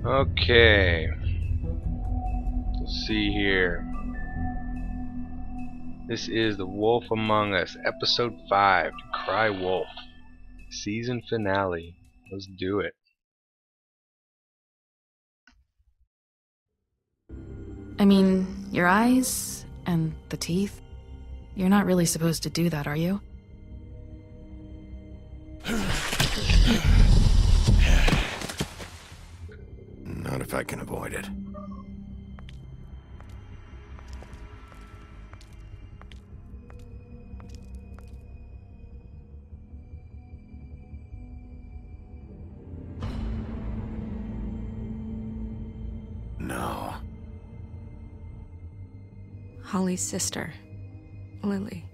Okay. Let's see here. This is The Wolf Among Us, Episode 5, To Cry Wolf. Season finale. Let's do it. I mean, your eyes and the teeth. You're not really supposed to do that, are you? Not if I can avoid it. No. Holly's sister, Lily.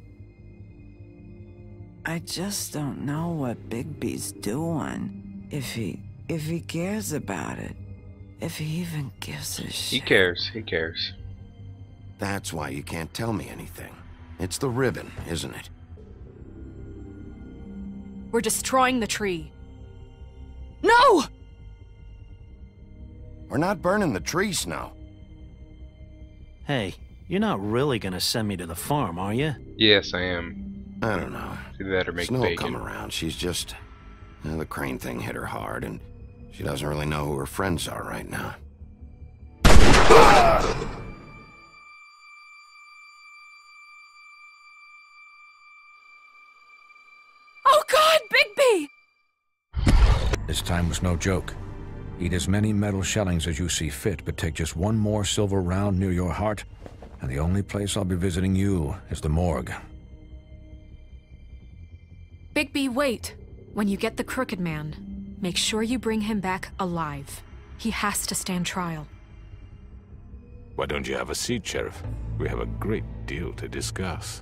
I just don't know what Bigby's doing. If he cares about it. If he even gives a shit. He cares. He cares. That's why you can't tell me anything. It's the ribbon, isn't it? We're destroying the tree. No! We're not burning the tree, Snow. Hey, you're not really gonna send me to the farm, are you? Yes, I am. I don't know. Do that or make Snow will bacon. come around. She's just... the crane thing hit her hard, and she doesn't really know who her friends are right now. Oh God, Bigby! This time was no joke. Eat as many metal shellings as you see fit, but take just one more silver round near your heart, and the only place I'll be visiting you is the morgue. Bigby, wait. When you get the Crooked Man, make sure you bring him back alive. He has to stand trial. Why don't you have a seat, Sheriff? We have a great deal to discuss.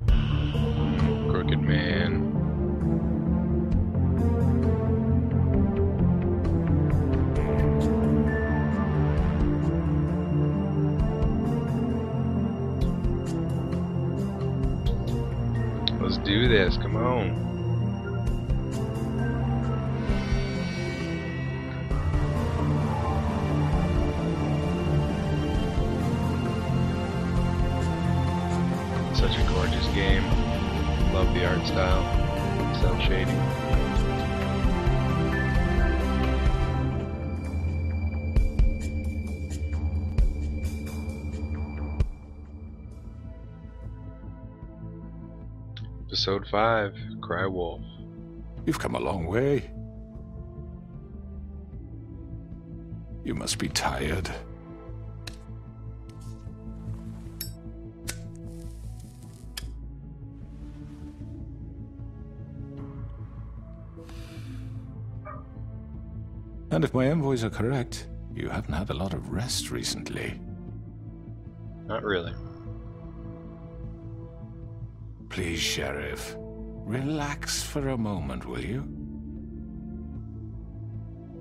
Crooked Man. Let's do this, come on. Such a gorgeous game. Love the art style. Cell shading. Episode 5, Cry Wolf. You've come a long way. You must be tired. And if my envoys are correct, you haven't had a lot of rest recently. Not really. Please, Sheriff, relax for a moment, will you?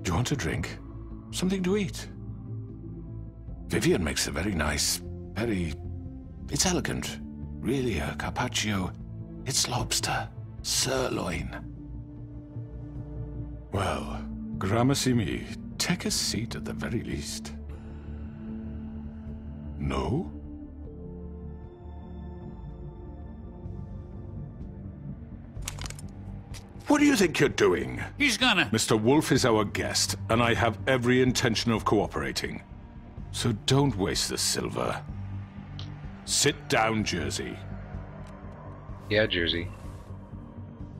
Do you want a drink? Something to eat? Vivian makes a very nice, it's elegant. Really a carpaccio. It's lobster. Sirloin. Well, gramercy me. Take a seat at the very least. No? What do you think you're doing? He's gonna... Mr. Wolf is our guest, and I have every intention of cooperating. So don't waste the silver. Sit down, Jersey. Yeah, Jersey.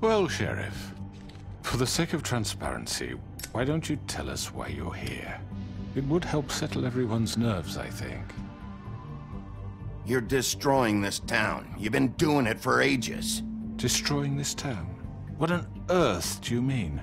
Well, Sheriff, for the sake of transparency, why don't you tell us why you're here? It would help settle everyone's nerves, I think. You're destroying this town. You've been doing it for ages. Destroying this town? What on earth do you mean?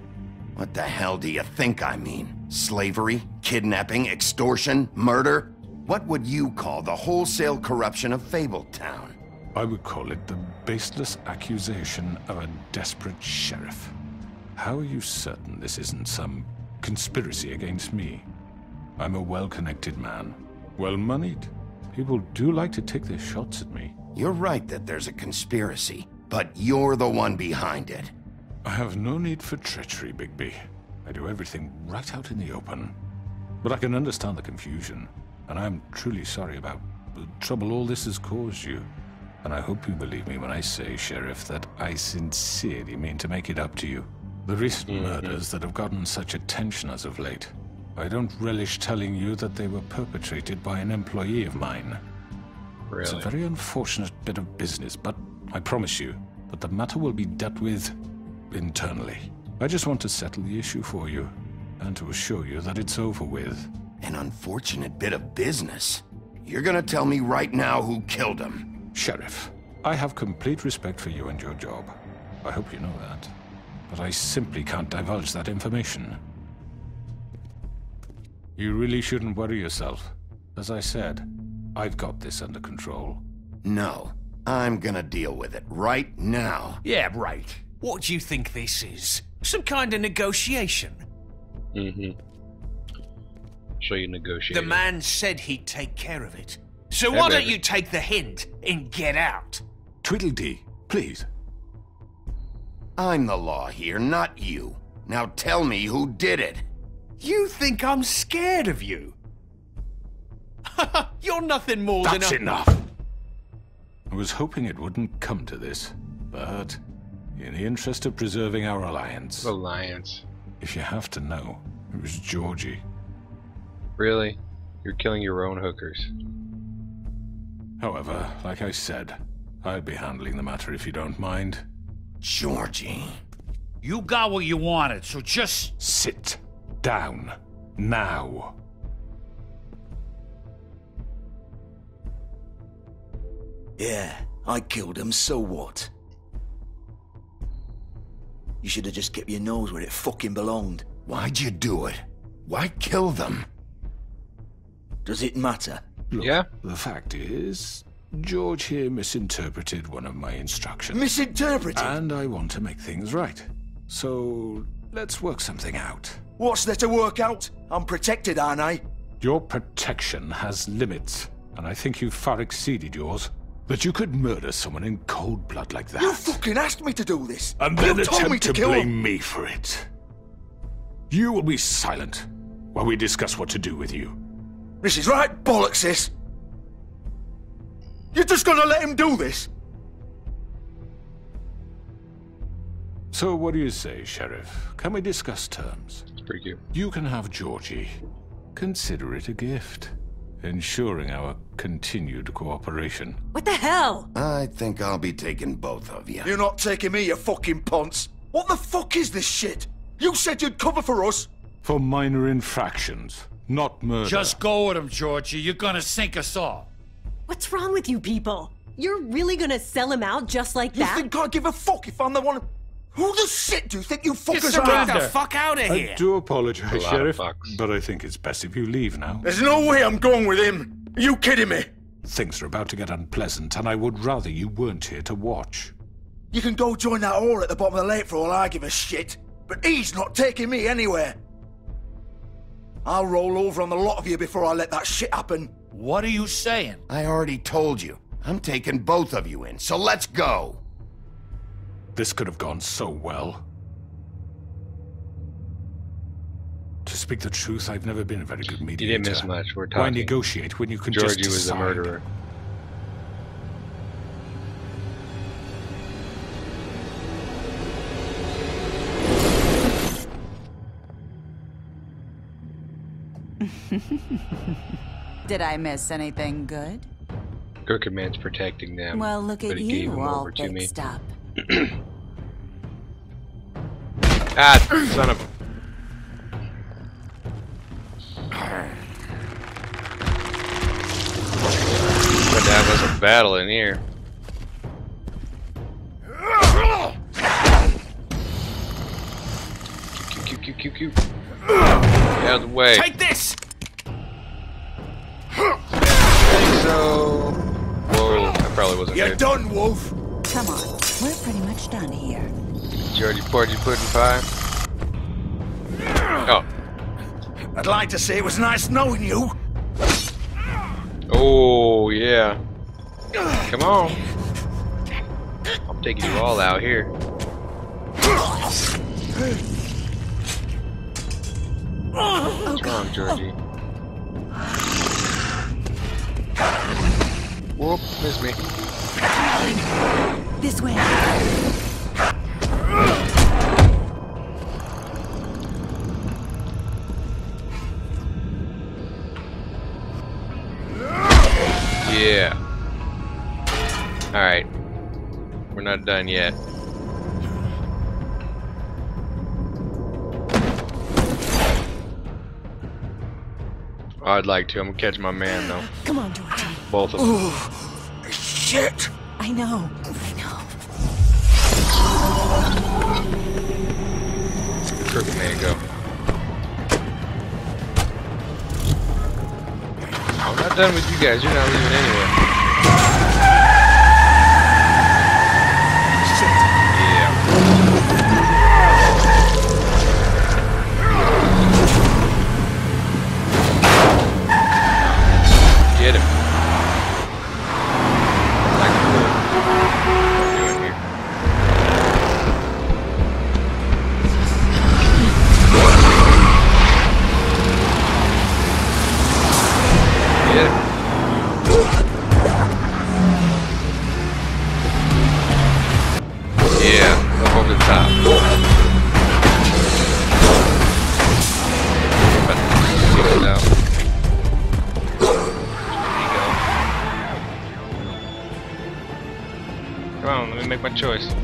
What the hell do you think I mean? Slavery? Kidnapping? Extortion? Murder? What would you call the wholesale corruption of Fabletown? I would call it the baseless accusation of a desperate sheriff. How are you certain this isn't some conspiracy against me? I'm a well-connected man, well-moneyed. People do like to take their shots at me. You're right that there's a conspiracy, but you're the one behind it. I have no need for treachery, Bigby. I do everything right out in the open. But I can understand the confusion, and I'm truly sorry about the trouble all this has caused you. And I hope you believe me when I say, Sheriff, that I sincerely mean to make it up to you. The recent murders that have gotten such attention as of late, I don't relish telling you that they were perpetrated by an employee of mine. Really? It's a very unfortunate bit of business, but I promise you that the matter will be dealt with internally. I just want to settle the issue for you, and to assure you that it's over with. An unfortunate bit of business? You're gonna tell me right now who killed him? Sheriff, I have complete respect for you and your job. I hope you know that. But I simply can't divulge that information. You really shouldn't worry yourself. As I said, I've got this under control. No, I'm gonna deal with it right now. Yeah, right. What do you think this is? Some kind of negotiation? Show you negotiate. The man said he'd take care of it. So why don't you take the hint and get out? Tweedledee, please. I'm the law here, not you. Now tell me who did it. You think I'm scared of you? You're nothing more than a... That's enough! I was hoping it wouldn't come to this, but in the interest of preserving our alliance... Alliance. If you have to know, it was Georgie. Really? You're killing your own hookers. However, like I said, I'll be handling the matter if you don't mind. Georgie. You got what you wanted, so just... Sit down. Now. Yeah, I killed him, so what? You should have just kept your nose where it fucking belonged. Why'd you do it? Why kill them? Does it matter? Look, yeah? The fact is, George here misinterpreted one of my instructions. Misinterpreted? And I want to make things right. So, let's work something out. What's there to work out? I'm protected, aren't I? Your protection has limits, and I think you've far exceeded yours. That you could murder someone in cold blood like that. You fucking asked me to do this! And then you told me attempt to kill blame him. me for it. You will be silent while we discuss what to do with you. This is right bollocks, this! You're just gonna let him do this? So what do you say, Sheriff? Can we discuss terms? It's pretty cute. You can have Georgie. Consider it a gift, ensuring our continued cooperation. What the hell? I think I'll be taking both of you. You're not taking me, you fucking ponce! What the fuck is this shit? You said you'd cover for us! For minor infractions, not murder. Just go with him, Georgie. You're gonna sink us all. What's wrong with you people? You're really gonna sell him out just like that? You think I give a fuck if I'm the one... Who the shit do you think you fuckers Get are? the fuck out of here! I do apologize, Sheriff, fucks. but I think it's best if you leave now. There's no way I'm going with him! Are you kidding me? Things are about to get unpleasant, and I would rather you weren't here to watch. You can go join that whore at the bottom of the lake for all I give a shit. But he's not taking me anywhere. I'll roll over on the lot of you before I let that shit happen. What are you saying? I already told you. I'm taking both of you in, so let's go. This could have gone so well. To speak the truth, I've never been a very good mediator. You didn't miss much. We're talking. Why negotiate when you can Georgie just was the decide? murderer. Did I miss anything good? Crooked Man's protecting them. Well, look but at he gave you, him all over to me. fixed up. Ah, son of... But that was a battle in here. Q. Get out of the way. Take this! So... Whoa, that probably wasn't You're good. done, Wolf! Come on, we're pretty much done here. Georgie Porgy Pudding Pie. Oh. I'd like to say it was nice knowing you. Oh, yeah. Come on. I'm taking you all out here. on, Georgie. Whoop, missed me. This way. Yeah. Alright. We're not done yet. I'd like to. I'm gonna catch my man, though. Come on, Georgie. Both of them. Ooh, shit! I know. Crooked man, go. I'm not done with you guys. You're not leaving anyway. Get him. Like what we're doing here. Get him. Yeah, up over the top. About to get it out. Come on, let me make my choice. There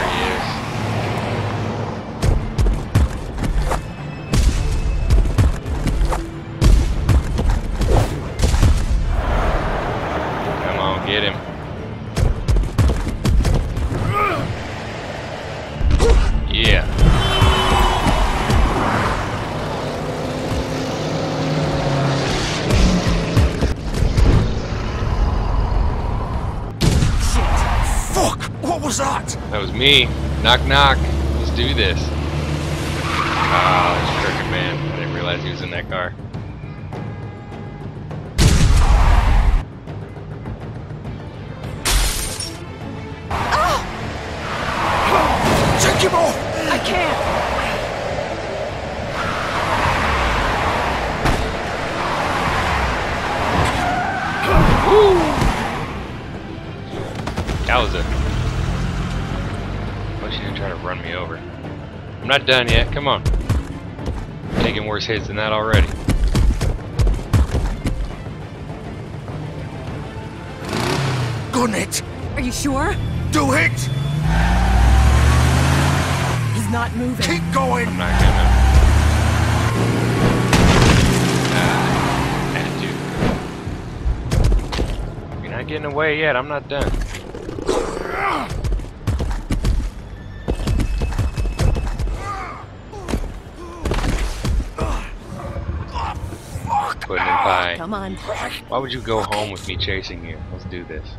he is. Come on, get him. Yeah. What was that? That was me. Knock knock. Let's do this. Ah, there's Crooked Man. I didn't realize he was in that car. Take him off! I can't. Woo! That was it. She didn't try to run me over. I'm not done yet. Come on. Taking worse hits than that already. Gun it! Are you sure? Do it! He's not moving. Keep going! I'm not gonna. Attitude. You're not getting away yet. I'm not done. Putting in pie. Come on. Why would you go home with me chasing you? Let's do this.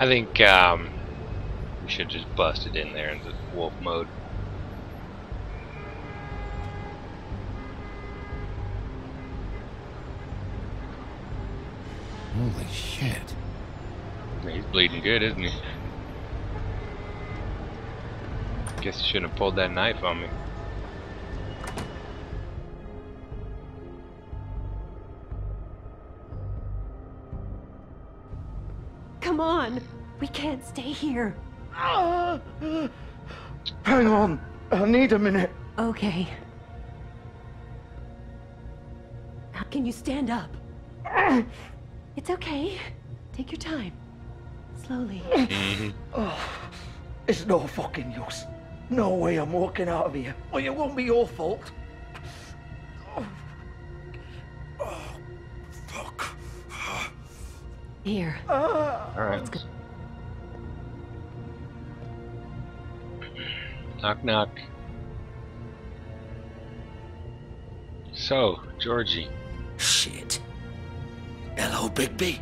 I think we should just bust it in there into wolf mode. Holy shit. He's bleeding good, isn't he? Guess he shouldn't have pulled that knife on me. Come on. We can't stay here. Hang on. I need a minute. Okay. Can you stand up? It's okay. Take your time. Slowly. Oh, it's no fucking use. No way I'm walking out of here. Well, it won't be your fault. Oh, fuck. Here. Alright. Knock knock. So, Georgie. Shit. Hello, Bigby.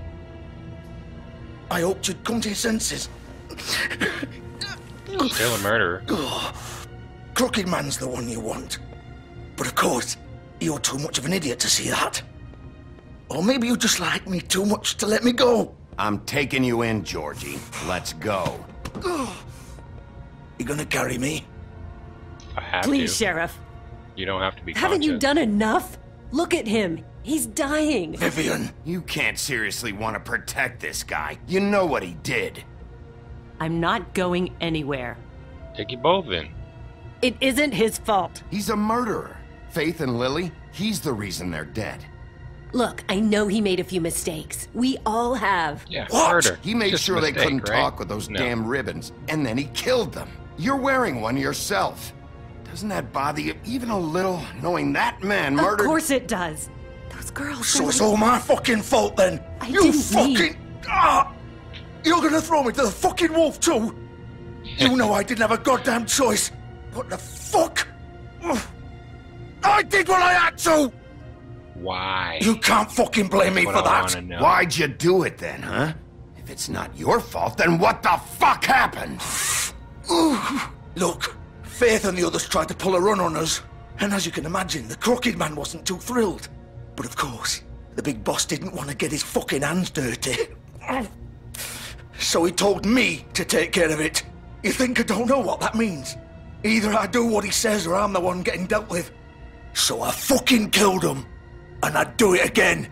I hoped you'd come to your senses. Still a murderer. Crooked Man's the one you want. But of course, you're too much of an idiot to see that. Or maybe you just like me too much to let me go. I'm taking you in, Georgie. Let's go. You gonna carry me? I have Please, to. Sheriff. You don't have to be Haven't you conscious. done enough? Look at him. He's dying. Vivian. You can't seriously want to protect this guy. You know what he did. I'm not going anywhere. Take you both in. It isn't his fault. He's a murderer. Faith and Lily, he's the reason they're dead. Look, I know he made a few mistakes. We all have. Yeah, What? murder. He made Just a sure they mistake, couldn't right? talk with those No. damn ribbons, and then he killed them. You're wearing one yourself. Doesn't that bother you even a little, knowing that man murdered... Of course it does. Those girls... So it's all my fucking fault then? You fucking... You're gonna throw me to the fucking wolf too? You know I didn't have a goddamn choice. What the fuck? I did what I had to! Why? You can't fucking blame me That's for what I that. wanna know. Why'd you do it then, huh? If it's not your fault, then what the fuck happened? Look, Faith and the others tried to pull a run on us. And as you can imagine, the Crooked Man wasn't too thrilled. But of course, the big boss didn't want to get his fucking hands dirty. So he told me to take care of it. You think I don't know what that means? Either I do what he says or I'm the one getting dealt with. So I fucking killed him. And I'd do it again.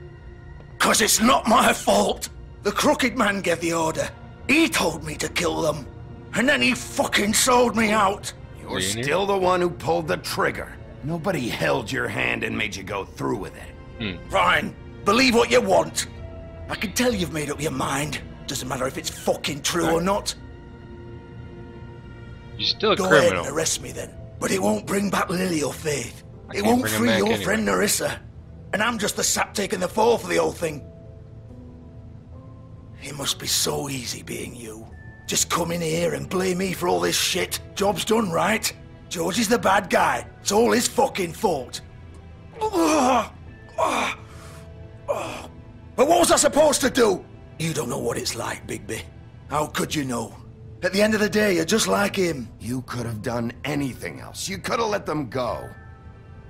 'Cause it's not my fault. The Crooked Man gave the order. He told me to kill them. And then he fucking sold me out. You're still the one who pulled the trigger. Nobody held your hand and made you go through with it. Fine. Believe what you want. I can tell you've made up your mind. Doesn't matter if it's fucking true or not. You're still a Go ahead criminal. and arrest me then. But it won't bring back Lily or Faith. I It can't won't bring 'em free back your anyway. friend Narissa. And I'm just the sap taking the fall for the whole thing. It must be so easy being you. Just come in here and blame me for all this shit. Job's done, right? George is the bad guy. It's all his fucking fault. But what was I supposed to do? You don't know what it's like, Bigby. How could you know? At the end of the day, you're just like him. You could have done anything else. You could have let them go.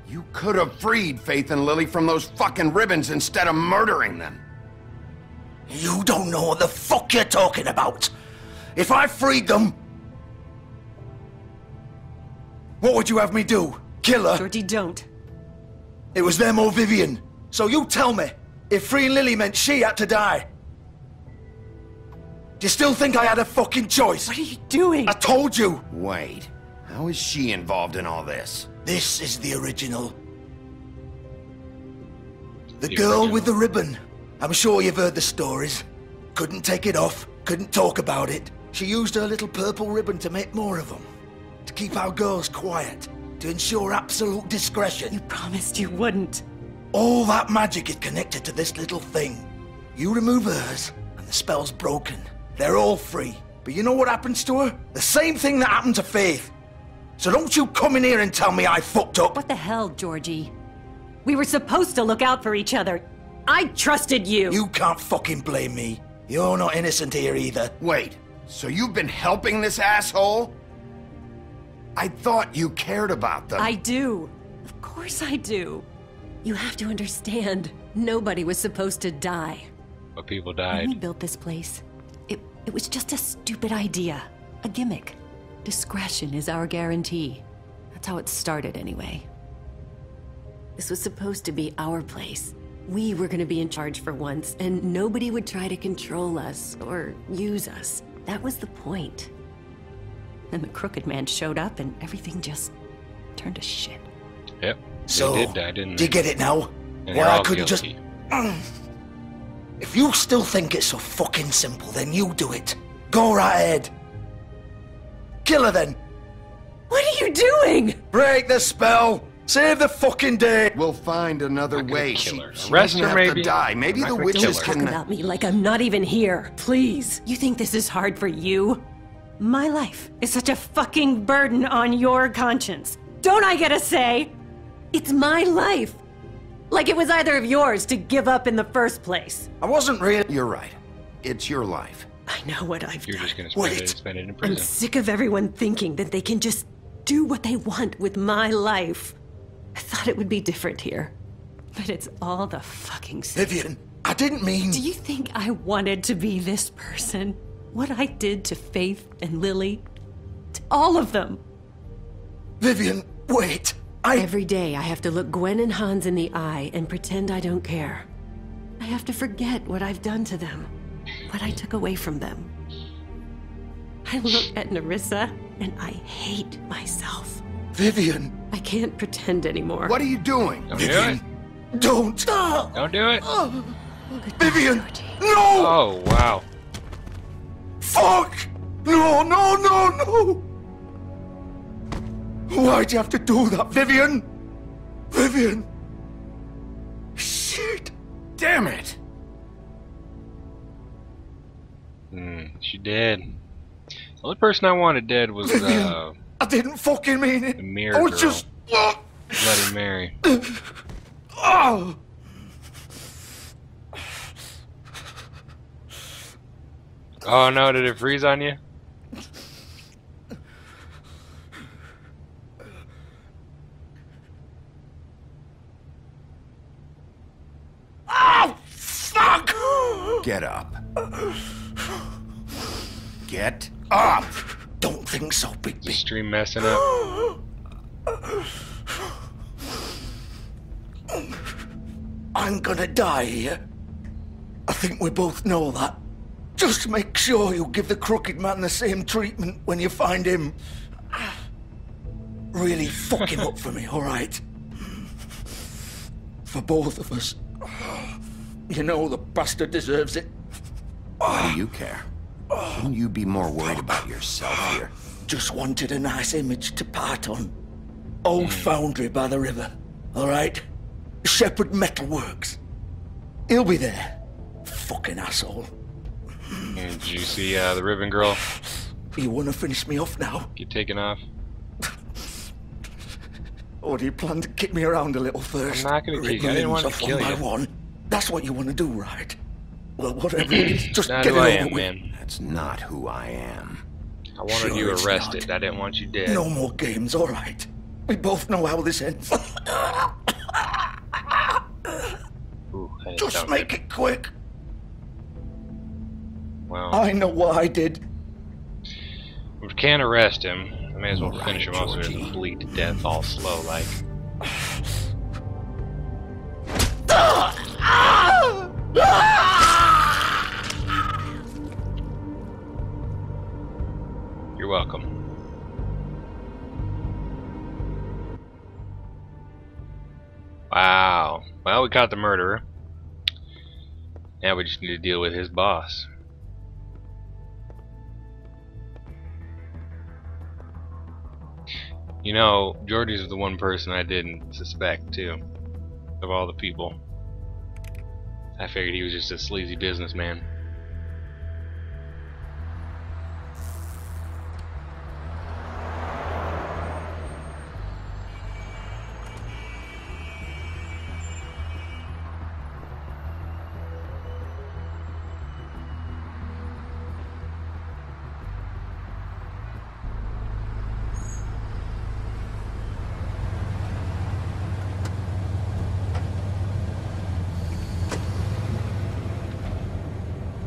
You could have freed Faith and Lily from those fucking ribbons instead of murdering them. You don't know what the fuck you're talking about. If I freed them... What would you have me do? Kill her? Georgie, don't. It was them or Vivian. So you tell me, if freeing Lily meant she had to die, do you still think I had a fucking choice? What are you doing? I told you. Wait, how is she involved in all this? This is the original. The girl with the ribbon. I'm sure you've heard the stories. Couldn't take it off, couldn't talk about it. She used her little purple ribbon to make more of them. To keep our girls quiet. To ensure absolute discretion. You promised you wouldn't. All that magic is connected to this little thing. You remove hers, and the spell's broken. They're all free. But you know what happens to her? The same thing that happened to Faith. So don't you come in here and tell me I fucked up. What the hell, Georgie? We were supposed to look out for each other. I trusted you. You can't fucking blame me. You're not innocent here either. Wait, so you've been helping this asshole? I thought you cared about them. I do. Of course I do. You have to understand, nobody was supposed to die. But people When died. we built this place, it was just a stupid idea. A gimmick. Discretion is our guarantee. That's how it started anyway. This was supposed to be our place. We were gonna be in charge for once, and nobody would try to control us or use us. That was the point. Then the Crooked Man showed up and everything just turned to shit. Yep. So, they did die, didn't do they? you get it now? And Why they're I all couldn't guilty. just... If you still think it's so fucking simple, then you do it. Go right ahead. Kill her then. What are you doing? Break the spell. Save the fucking day. We'll find another I'm not gonna way. kill She her. she Arrest doesn't her, have maybe. to die. Maybe I'm the not gonna witches kill her. can... Talk about me like I'm not even here. Please. You think this is hard for you? My life is such a fucking burden on your conscience. Don't I get a say? It's my life. Like it was either of yours to give up in the first place. I wasn't really... You're right. It's your life. I know what I've You're done. just gonna spend it in I'm prison. sick of everyone thinking that they can just do what they want with my life. I thought it would be different here. But it's all the fucking same. Vivian, I didn't mean... Do you think I wanted to be this person? What I did to Faith and Lily? To all of them? Vivian, wait. Every day I have to look Gwen and Hans in the eye and pretend I don't care. I have to forget what I've done to them. What I took away from them. I look at Nerissa and I hate myself. Vivian. I can't pretend anymore. What are you doing? Don't do it. Don't. Don't do it. Vivian. No. Oh, wow. Fuck. No, no, no, no. Why'd you have to do that, Vivian? Vivian. Shit. Damn it. She did. The only person I wanted dead was Vivian, I didn't fucking mean it. the mirror I was girl. just... Bloody Mary. Oh. Oh no, did it freeze on you? Oh, fuck! Get up. Get up! Don't think so, Bigby. Is the stream messing up? I'm gonna die here. I think we both know that. Just make sure you give the crooked man the same treatment when you find him. Really fuck him up for me, alright? For both of us. You know the bastard deserves it. Why do you care? Shouldn't you be more worried about yourself here? Just wanted a nice image to part on. Old foundry by the river, alright? Shepherd Metalworks. He'll be there. Fucking asshole. Did you see the ribbon girl You wanna finish me off now? get taken off? Or do you plan to kick me around a little first? I'm not gonna kick you. I didn't want to kill one you. by one. That's what you wanna do, right? Well, whatever it is, just Not get who it I over am, with. man. That's not who I am. I wanted Sure you it's arrested. I didn't want you dead. No more games, alright? We both know how this ends. Ooh, that Just sounds make good. it quick. Well, I know what I did. if we can't arrest him, I may as well All finish him right, off so he Georgie. doesn't bleed to death all slow like. You're welcome. Wow. Well, we caught the murderer. Now we just need to deal with his boss. You know, Georgie's the one person I didn't suspect, too. Of all the people. I figured he was just a sleazy businessman.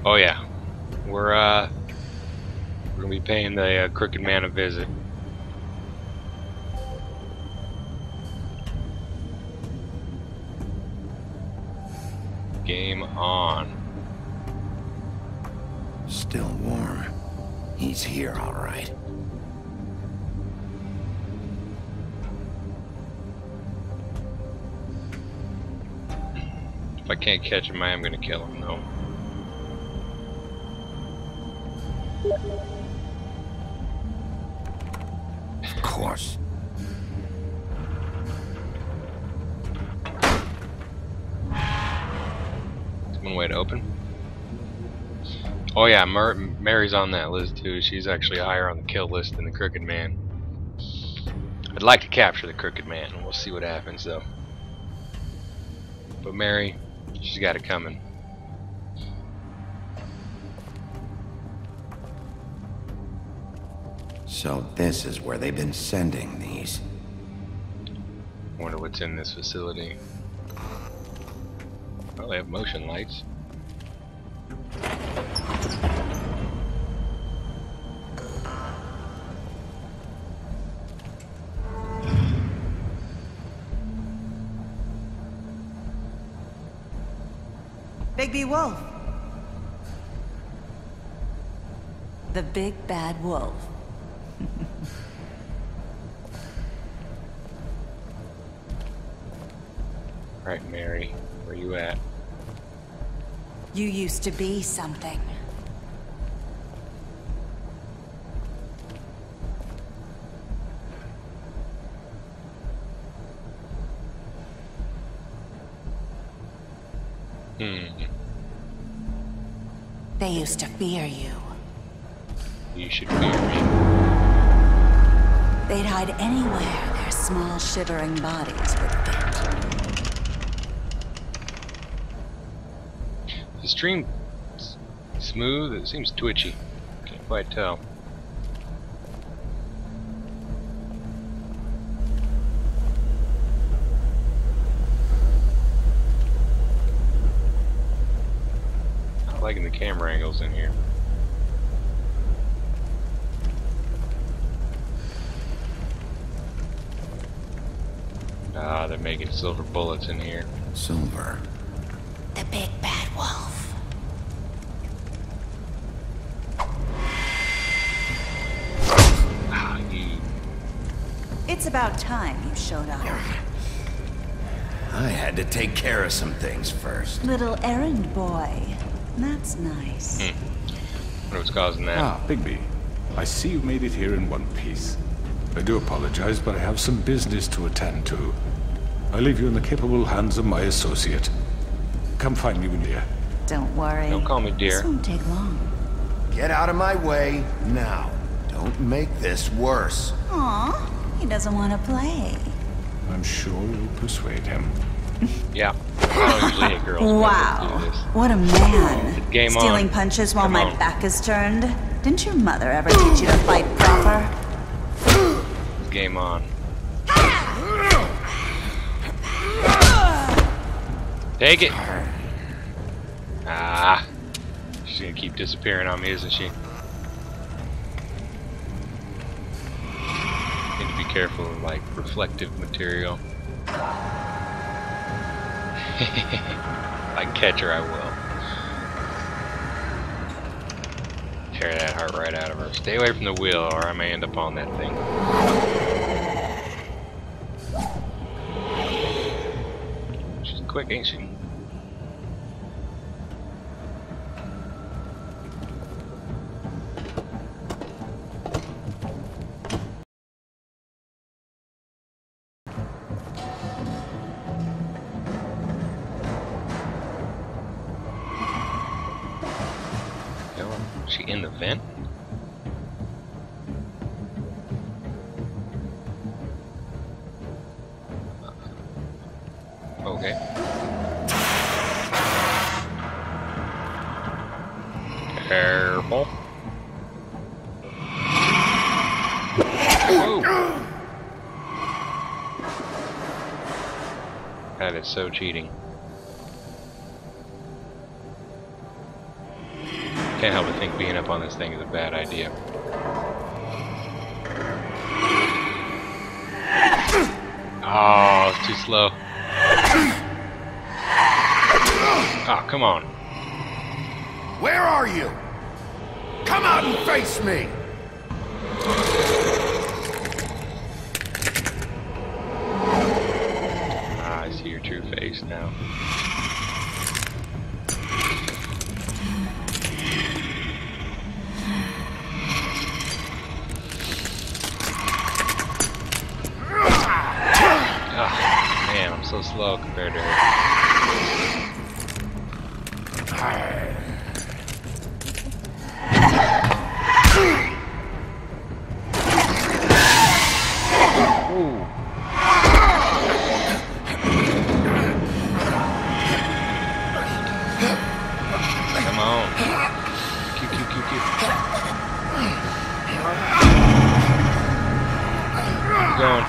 Oh yeah, we're gonna be paying the Crooked Man a visit. Game on. Still warm. He's here, all right. If I can't catch him, I am gonna kill him though. Of course. That's one way to open. Oh yeah, Mary's on that list too. She's actually higher on the kill list than the Crooked Man. I'd like to capture the Crooked Man. We'll see what happens though. But Mary, she's got it coming. So this is where they've been sending these. Wonder what's in this facility. Oh, they have motion lights. Bigby Wolf. The big bad wolf. Right, Mary, where you at? You used to be something. They used to fear you. You should fear me. They'd hide anywhere their small, shivering bodies would fit. The stream smooth, it seems twitchy. Can't quite tell. Not liking the camera angles in here. Ah, they're making silver bullets in here. Silver. The big bad wolf. Ah, you. It's about time you showed up. I had to take care of some things first. Little errand boy. That's nice. Wonder what's causing that? Ah, Bigby. I see you made it here in one piece. I do apologize, but I have some business to attend to. I leave you in the capable hands of my associate. Come find me when you're... Don't worry. Don't call me dear. This won't take long. Get out of my way now. Don't make this worse. Aw, he doesn't want to play. I'm sure you'll persuade him. Yeah. I don't usually hate girls. Wow, what a man. Game Stealing on. punches while Come my on. back is turned. Didn't your mother ever teach you to fight proper? Game on. Take it. Ah. She's gonna keep disappearing on me, isn't she? Need to be careful of like reflective material. If I can catch her, I will. Tear that heart right out of her. Stay away from the wheel or I may end up on that thing. She's quick, ain't she? Is she in the vent? Okay. Careful. Whoa. That is so cheating. Can't help but think being up on this thing is a bad idea. Oh, it's too slow. Oh, come on. Where are you? Come out and face me! Ah, I see your true face now. Oh, man, I'm so slow compared to her. Ooh. Come on. Cute. Keep going.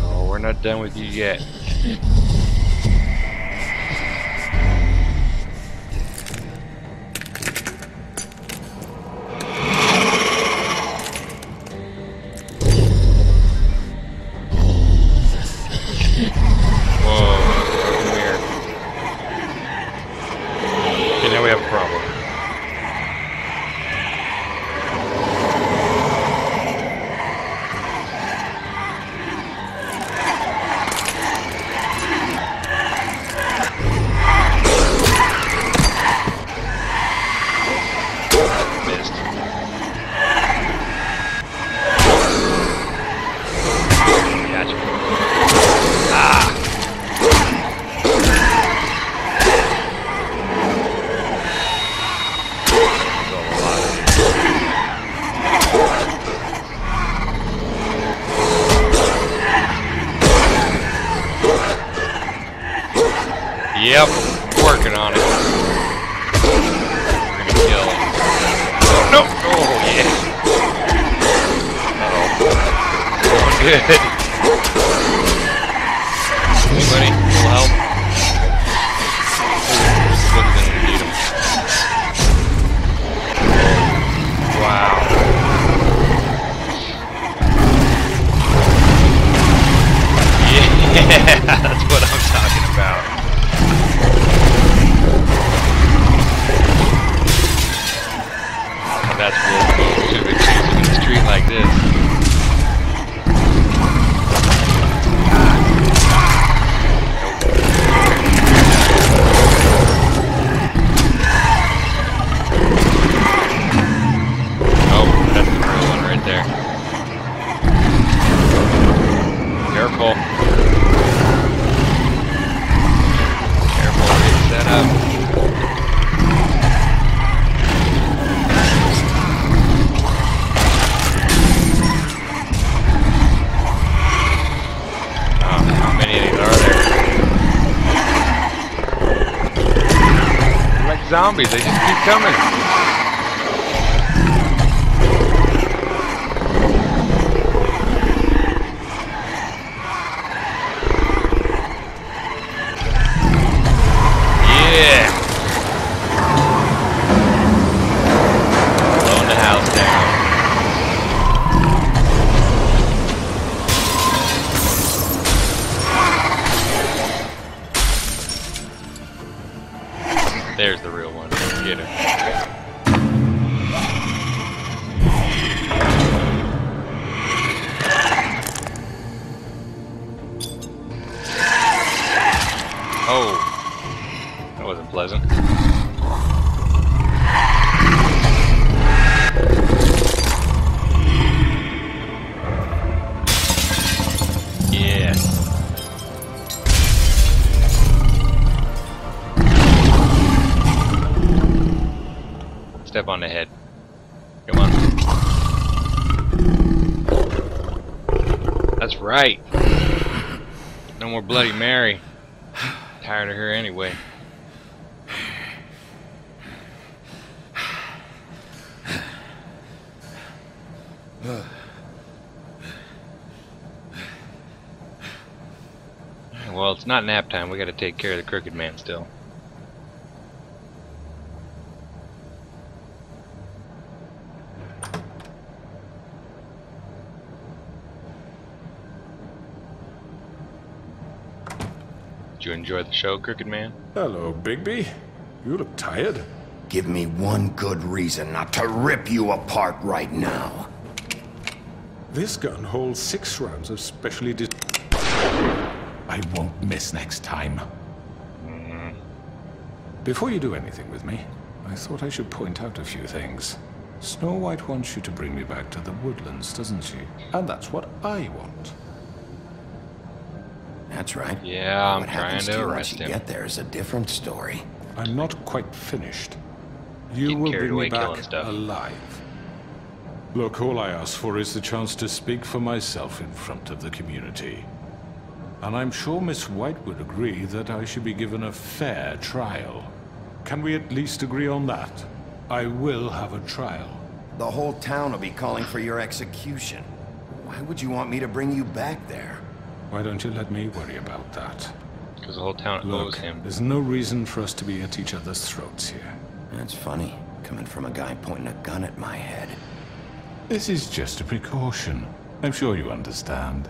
Oh, we're not done with you yet. Yep, working on it. We're gonna kill him. Oh, no! Oh, yeah. Uh-oh. Going good. Anybody? A little help? Look at them, need him. Wow. Yeah, that's what I'm talking about. That's what should be chasing in the street like this. Oh, that's the real one right there. Careful. Careful, get set up. Zombies, they just keep coming. Yeah. Blowing the house down. There's the real one. Get him. Oh, that wasn't pleasant. Yes. Step on the head. Come on. That's right. No more Bloody Mary. Tired of her anyway. Well, it's not nap time. We gotta take care of the Crooked Man still. Did you enjoy the show, Crooked Man? Hello, Bigby. You look tired. Give me one good reason not to rip you apart right now. This gun holds 6 rounds of specially I won't miss next time. Before you do anything with me, I thought I should point out a few things. Snow White wants you to bring me back to the woodlands, doesn't she? And that's what I want. That's right. Yeah, I'm what trying to arrest him. Get there is a different story. I'm not quite finished. You will bring me back alive. Look, all I ask for is the chance to speak for myself in front of the community. And I'm sure Miss White would agree that I should be given a fair trial. Can we at least agree on that? I will have a trial. The whole town will be calling for your execution. Why would you want me to bring you back there? Why don't you let me worry about that? Because the whole town owes him. There's no reason for us to be at each other's throats here. That's funny, coming from a guy pointing a gun at my head. This is just a precaution. I'm sure you understand.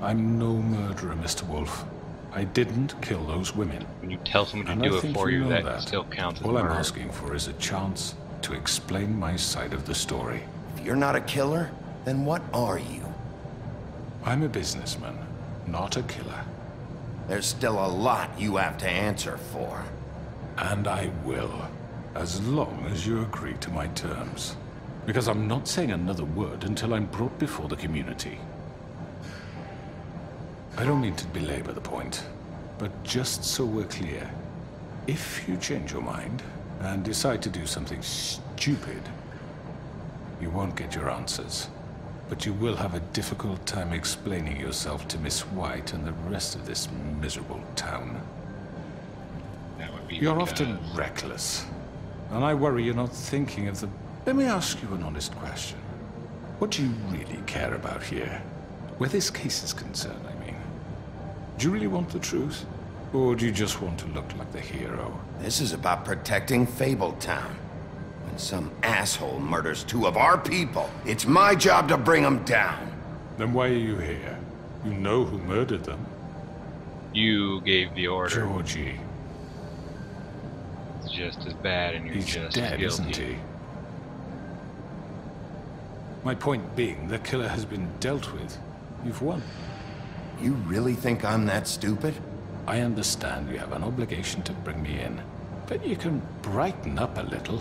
I'm no murderer, Mr. Wolf. I didn't kill those women. When you tell someone to do it for you, that still counts as All murder. I'm asking for is a chance to explain my side of the story. If you're not a killer, then what are you? I'm a businessman, not a killer. There's still a lot you have to answer for. And I will, as long as you agree to my terms. Because I'm not saying another word until I'm brought before the community. I don't mean to belabor the point, but just so we're clear, if you change your mind and decide to do something stupid, you won't get your answers. But you will have a difficult time explaining yourself to Miss White and the rest of this miserable town. That would be You're often reckless, and I worry you're not thinking of the... Let me ask you an honest question. What do you really care about here? Where this case is concerned, I mean. Do you really want the truth? Or do you just want to look like the hero? This is about protecting Fabletown. When some asshole murders two of our people, it's my job to bring them down. Then why are you here? You know who murdered them. You gave the order. Georgie. It's just as bad, and you're He's just dead, guilty. isn't he? My point being, the killer has been dealt with. You've won. You really think I'm that stupid? I understand you have an obligation to bring me in, but you can brighten up a little.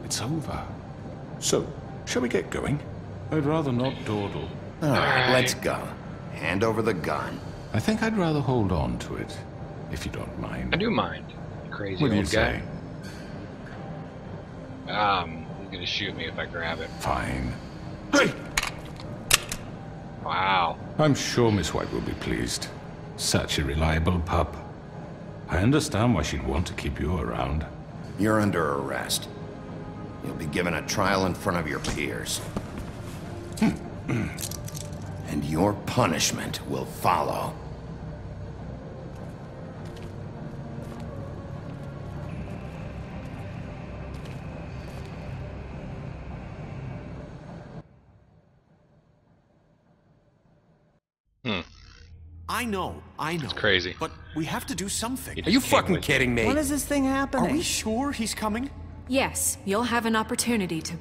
It's over. So, shall we get going? I'd rather not dawdle. All right, let's go. Hand over the gun. I think I'd rather hold on to it, if you don't mind. I do mind. Crazy What do you old guy. say? He's gonna shoot me if I grab it. Fine. Hey! Wow. I'm sure Miss White will be pleased. Such a reliable pup. I understand why she'd want to keep you around. You're under arrest. You'll be given a trial in front of your peers. And your punishment will follow. I know. It's crazy. But we have to do something. Are you fucking kidding me? When is this thing happening? Are we sure he's coming? Yes, you'll have an opportunity to...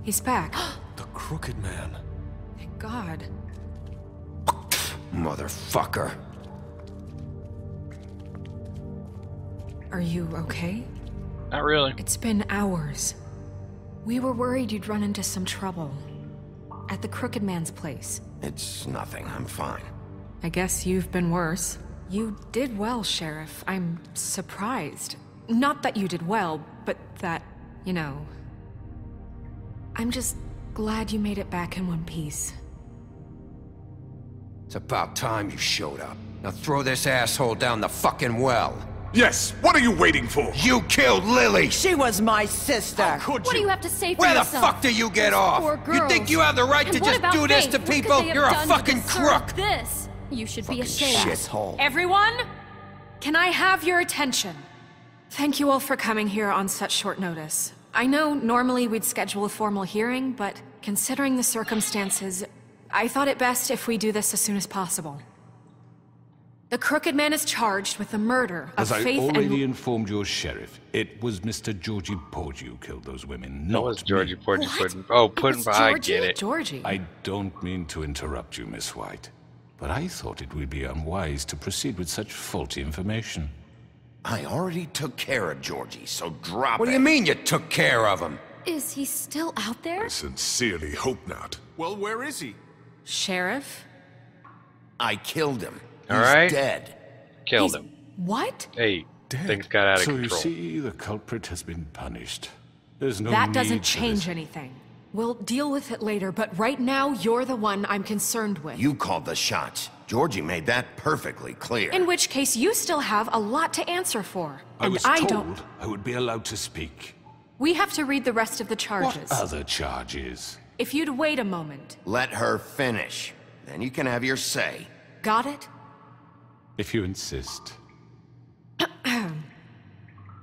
He's back. The Crooked Man. Thank God. Motherfucker. Are you okay? Not really. It's been hours. We were worried you'd run into some trouble. At the Crooked Man's place. It's nothing. I'm fine. I guess you've been worse. You did well, Sheriff. I'm surprised. Not that you did well, but that, you know... I'm just glad you made it back in one piece. It's about time you showed up. Now throw this asshole down the fucking well. Yes, what are you waiting for? You killed Lily! She was my sister. How could What do you? you have to say for Where the yourself? fuck do you get Those off? poor You girls. think you have the right And to what just about do this Faith? to What could people? they have You're a done to fucking deserve crook! This. You should be ashamed. Shithole. Everyone? Can I have your attention? Thank you all for coming here on such short notice. I know normally we'd schedule a formal hearing, but considering the circumstances, I thought it best if we do this as soon as possible. The Crooked Man is charged with the murder of As I Faith already and... informed your sheriff, it was Mr. Georgie Porgy who killed those women, That not was Georgie me. Porgy What? Puddin'. Oh, Puddin', was I Georgie? get it. Georgie. I don't mean to interrupt you, Miss White, but I thought it would be unwise to proceed with such faulty information. I already took care of Georgie, so drop What do it. you mean you took care of him? Is he still out there? I sincerely hope not. Well, where is he? Sheriff? I killed him. He's All right. dead. Killed him. What? Hey, Dead. things got out of so control. you see, the culprit has been punished. There's no That need doesn't for change this. anything. We'll deal with it later, but right now, you're the one I'm concerned with. You called the shots. Georgie made that perfectly clear. In which case, you still have a lot to answer for. I was told I would be allowed to speak. We have to read the rest of the charges. What other charges? If you'd wait a moment. Let her finish. Then you can have your say. Got it? If you insist.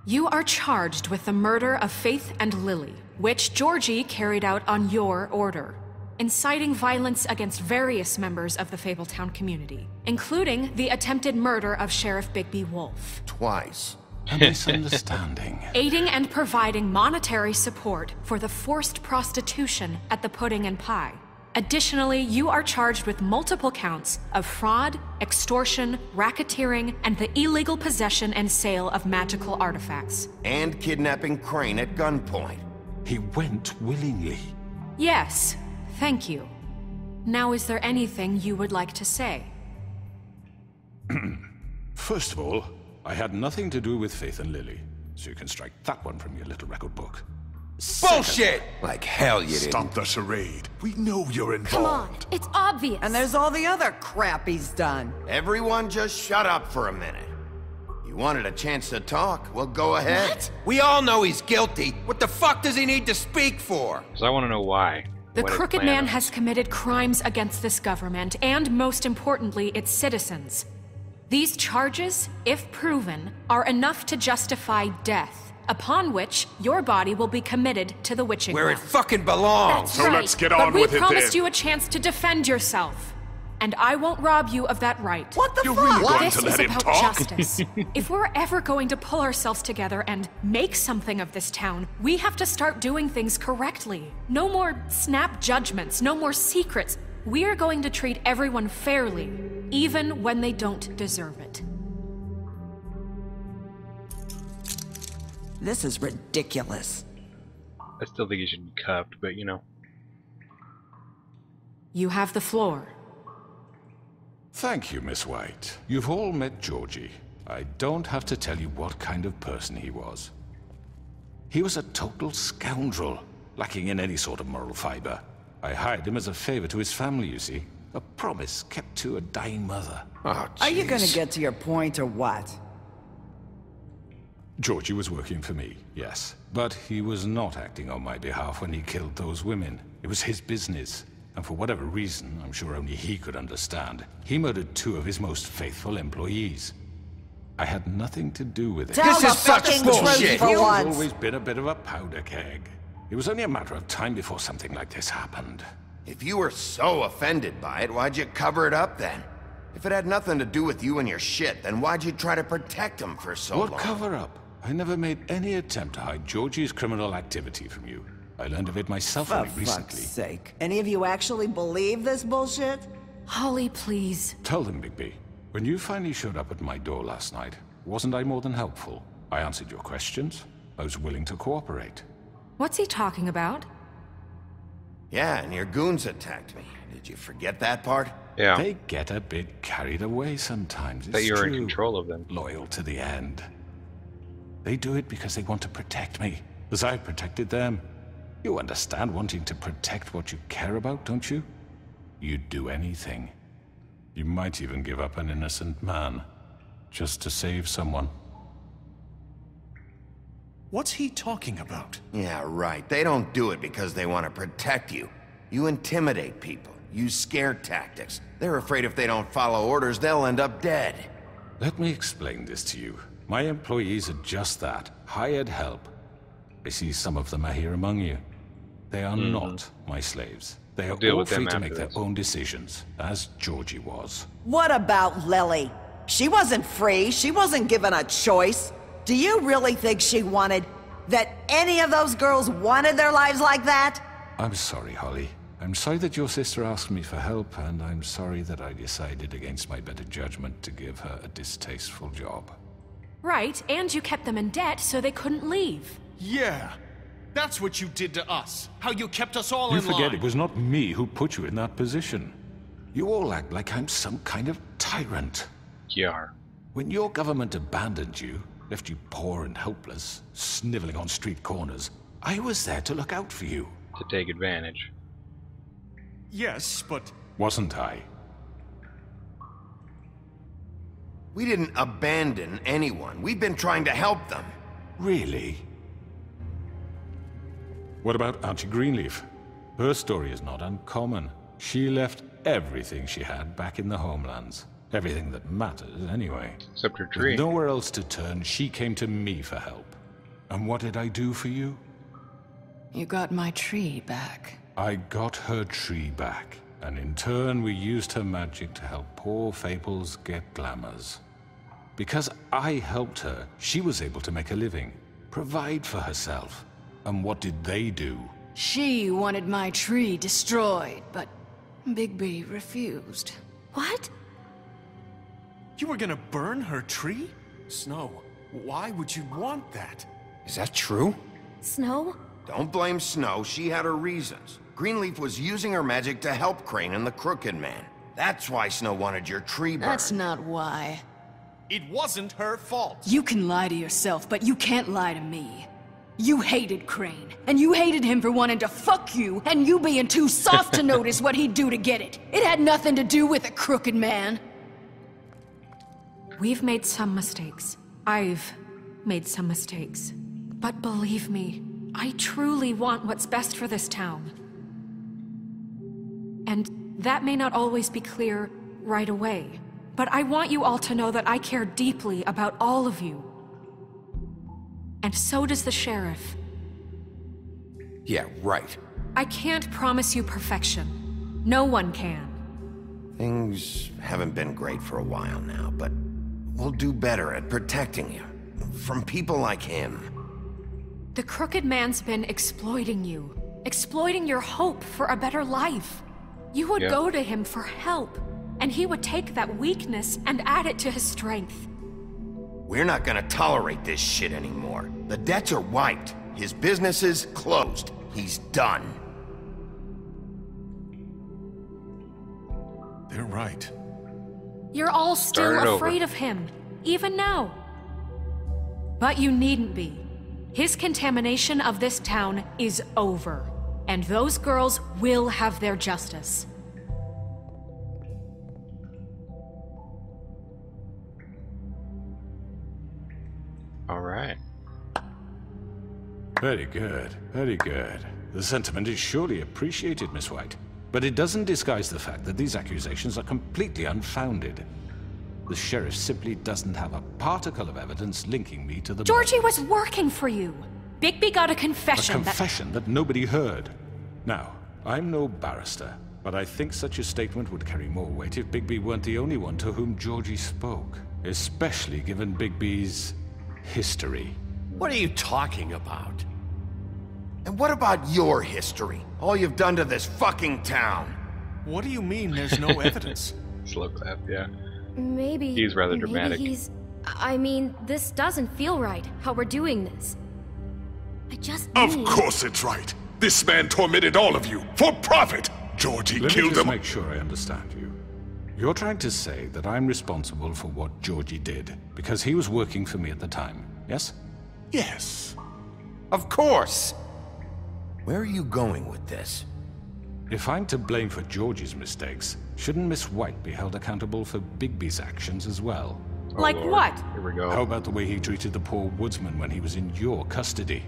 You are charged with the murder of Faith and Lily, which Georgie carried out on your order, inciting violence against various members of the Fabletown community, including the attempted murder of Sheriff Bigby Wolf. Twice. A misunderstanding. Aiding and providing monetary support for the forced prostitution at the Pudding and Pie. Additionally, you are charged with multiple counts of fraud, extortion, racketeering, and the illegal possession and sale of magical artifacts. And kidnapping Crane at gunpoint. He went willingly. Yes, thank you. Now, is there anything you would like to say? First of all, I had nothing to do with Faith and Lily, so you can strike that one from your little record book. Bullshit! Like hell you didn't. Stop the charade. We know you're involved. Come on, it's obvious. And there's all the other crap he's done. Everyone just shut up for a minute. You wanted a chance to talk? Well, go ahead. What? We all know he's guilty. What the fuck does he need to speak for? Because I want to know why. The Crooked Man has committed crimes against this government, and most importantly, its citizens. These charges, if proven, are enough to justify death, upon which your body will be committed to the witching Where it well. fucking belongs. That's So right, let's get on but with it we promised then. you a chance to defend yourself. And I won't rob you of that right. What the You're fuck? really going This to is let him about talk? justice. If we're ever going to pull ourselves together and make something of this town, we have to start doing things correctly. No more snap judgments, no more secrets. We are going to treat everyone fairly, even when they don't deserve it. This is ridiculous. I still think he should be cuffed, but you know. You have the floor. Thank you, Miss White. You've all met Georgie. I don't have to tell you what kind of person he was. He was a total scoundrel, lacking in any sort of moral fiber. I hired him as a favor to his family, you see. A promise kept to a dying mother. Oh, Are you gonna get to your point or what? Georgie was working for me, yes. But he was not acting on my behalf when he killed those women. It was his business. And for whatever reason, I'm sure only he could understand, he murdered 2 of his most faithful employees. I had nothing to do with it. Tell the fucking truth for He's once. always been a bit of a powder keg. It was only a matter of time before something like this happened. If you were so offended by it, why'd you cover it up then? If it had nothing to do with you and your shit, then why'd you try to protect him for so long? What cover up? I never made any attempt to hide Georgie's criminal activity from you. I learned of it myself For only fuck's recently. sake. Any of you actually believe this bullshit? Holly, please. Tell them, Bigby. When you finally showed up at my door last night, wasn't I more than helpful? I answered your questions. I was willing to cooperate. What's he talking about? Yeah, and your goons attacked me. Did you forget that part? Yeah. They get a bit carried away sometimes. That It's you're true. in control of them. Loyal to the end. They do it because they want to protect me, as I protected them. You understand wanting to protect what you care about, don't you? You'd do anything. You might even give up an innocent man, just to save someone. What's he talking about? Yeah, right. They don't do it because they want to protect you. You intimidate people, use scare tactics. They're afraid if they don't follow orders, they'll end up dead. Let me explain this to you. My employees are just that, hired help. I see some of them are here among you. They are not my slaves. They are Deal all with them free to after make their this. own decisions, as Georgie was. What about Lily? She wasn't free. She wasn't given a choice. Do you really think she wanted... that any of those girls wanted their lives like that? I'm sorry, Holly. I'm sorry that your sister asked me for help, and I'm sorry that I decided against my better judgment to give her a distasteful job. Right, and you kept them in debt so they couldn't leave. Yeah. That's what you did to us. How you kept us all You in line. forget it was not me who put you in that position. You all act like I'm some kind of tyrant. Yeah. When your government abandoned you, left you poor and helpless, sniveling on street corners, I was there to look out for you. to take advantage. Yes, but... Wasn't I? We didn't abandon anyone. We've been trying to help them. Really? What about Archie Greenleaf? Her story is not uncommon. She left everything she had back in the homelands. Everything that matters, anyway. Except her tree. With nowhere else to turn, she came to me for help. And what did I do for you? You got my tree back. I got her tree back. And in turn, we used her magic to help poor Fables get glamours. Because I helped her, she was able to make a living, provide for herself. And what did they do? She wanted my tree destroyed, but Bigby refused. What? You were gonna burn her tree? Snow, why would you want that? Is that true? Snow? Don't blame Snow. She had her reasons. Greenleaf was using her magic to help Crane and the Crooked Man. That's why Snow wanted your tree burned. That's not why. It wasn't her fault. You can lie to yourself, but you can't lie to me. You hated Crane, and you hated him for wanting to fuck you, and you being too soft to notice what he'd do to get it. It had nothing to do with a Crooked Man. We've made some mistakes. I've made some mistakes. But believe me, I truly want what's best for this town. And that may not always be clear right away, but I want you all to know that I care deeply about all of you. And so does the sheriff. Yeah, right. I can't promise you perfection. No one can. Things haven't been great for a while now, but we'll do better at protecting you. From people like him. The Crooked Man's been exploiting you. Exploiting your hope for a better life. You would go to him for help, and he would take that weakness and add it to his strength. We're not gonna tolerate this shit anymore. The debts are wiped. His business is closed. He's done. They're right. You're all still afraid of him, even now. But you needn't be. His contamination of this town is over, and those girls will have their justice. All right. Very good, very good. The sentiment is surely appreciated, Miss White. But it doesn't disguise the fact that these accusations are completely unfounded. The sheriff simply doesn't have a particle of evidence linking me to the... Georgie was working for you. Bigby got a confession. A confession that nobody heard. Now, I'm no barrister, but I think such a statement would carry more weight if Bigby weren't the only one to whom Georgie spoke. Especially given Bigby's history. What are you talking about? And what about your history? All you've done to this fucking town. What do you mean there's no evidence? Slow clap, yeah. Maybe... He's rather dramatic. Maybe I mean, this doesn't feel right, how we're doing this. I just Of course it's right. This man tormented all of you, for profit! Georgie Let killed me just him. make sure I understand you. You're trying to say that I'm responsible for what Georgie did, because he was working for me at the time, yes? Yes. Of course! Where are you going with this? If I'm to blame for Georgie's mistakes, shouldn't Miss White be held accountable for Bigby's actions as well? Like what? Here we go. How about the way he treated the poor woodsman when he was in your custody?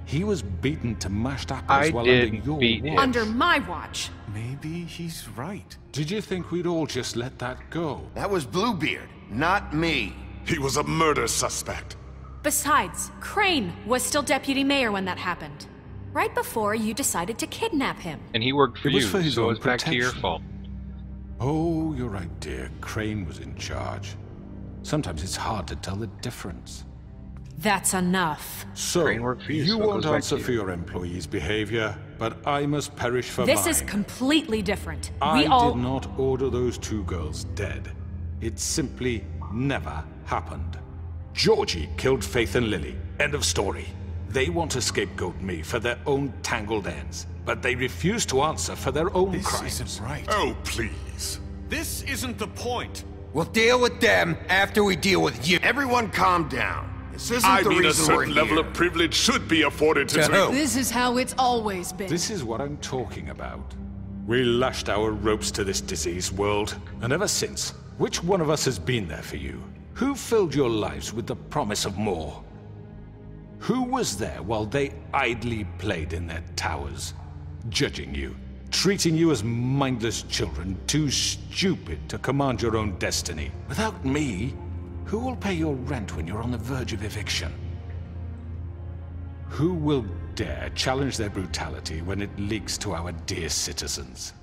He was beaten to mashed apples while under your watch. Under my watch. Maybe he's right. Did you think we'd all just let that go? That was Bluebeard, not me. He was a murder suspect. Besides, Crane was still deputy mayor when that happened. Right before you decided to kidnap him. And he worked for It you, was for his so own it's back to your protection. fault. Oh, you're right, dear. Crane was in charge. Sometimes it's hard to tell the difference. That's enough. So, Crane worked for you, you so it won't goes back answer to for you. your employees' behavior, but I must perish for This mine. is completely different. I We all... did not order those two girls dead. It simply never happened. Georgie killed Faith and Lily. End of story. They want to scapegoat me for their own tangled ends, but they refuse to answer for their own crimes. This isn't right. Oh, please. This isn't the point. We'll deal with them after we deal with you. Everyone calm down. This isn't I the mean, a reason we're certain level here. of privilege should be afforded to This is how it's always been. This is what I'm talking about. We lashed our ropes to this diseased world, and ever since, which one of us has been there for you? Who filled your lives with the promise of more? Who was there while they idly played in their towers, judging you, treating you as mindless children, too stupid to command your own destiny? Without me, who will pay your rent when you're on the verge of eviction? Who will dare challenge their brutality when it leaks to our dear citizens?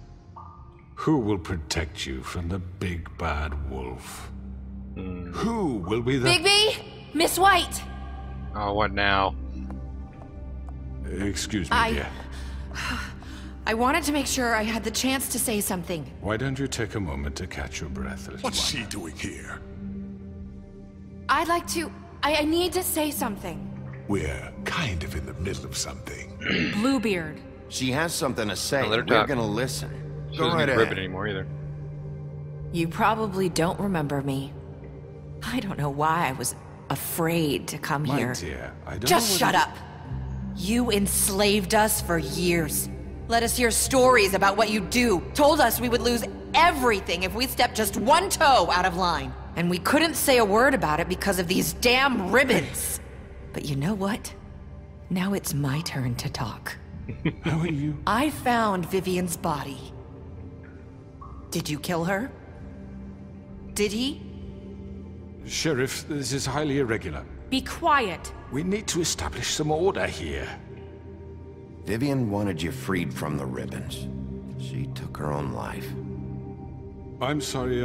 Who will protect you from the big bad wolf? Who will be the— Bigby! Miss White! Oh, what now? Excuse me, dear. I wanted to make sure I had the chance to say something. Why don't you take a moment to catch your breath, little What's one? she doing here? I'd like to... I need to say something. We're kind of in the middle of something. Bluebeard. She has something to say. Let her We're talk. gonna listen. She Go doesn't right need ahead. ribbon anymore either. You probably don't remember me. I don't know why I was afraid to come My here. dear, I don't Just know shut whether- up! You enslaved us for years. Let us hear stories about what you do. Told us we would lose everything if we stepped just one toe out of line. And we couldn't say a word about it because of these damn ribbons. But you know what? Now it's my turn to talk. How are you? I found Vivian's body. Did you kill her? Did he? Sheriff, this is highly irregular. Be quiet. We need to establish some order here. Vivian wanted you freed from the ribbons. She took her own life. I'm sorry,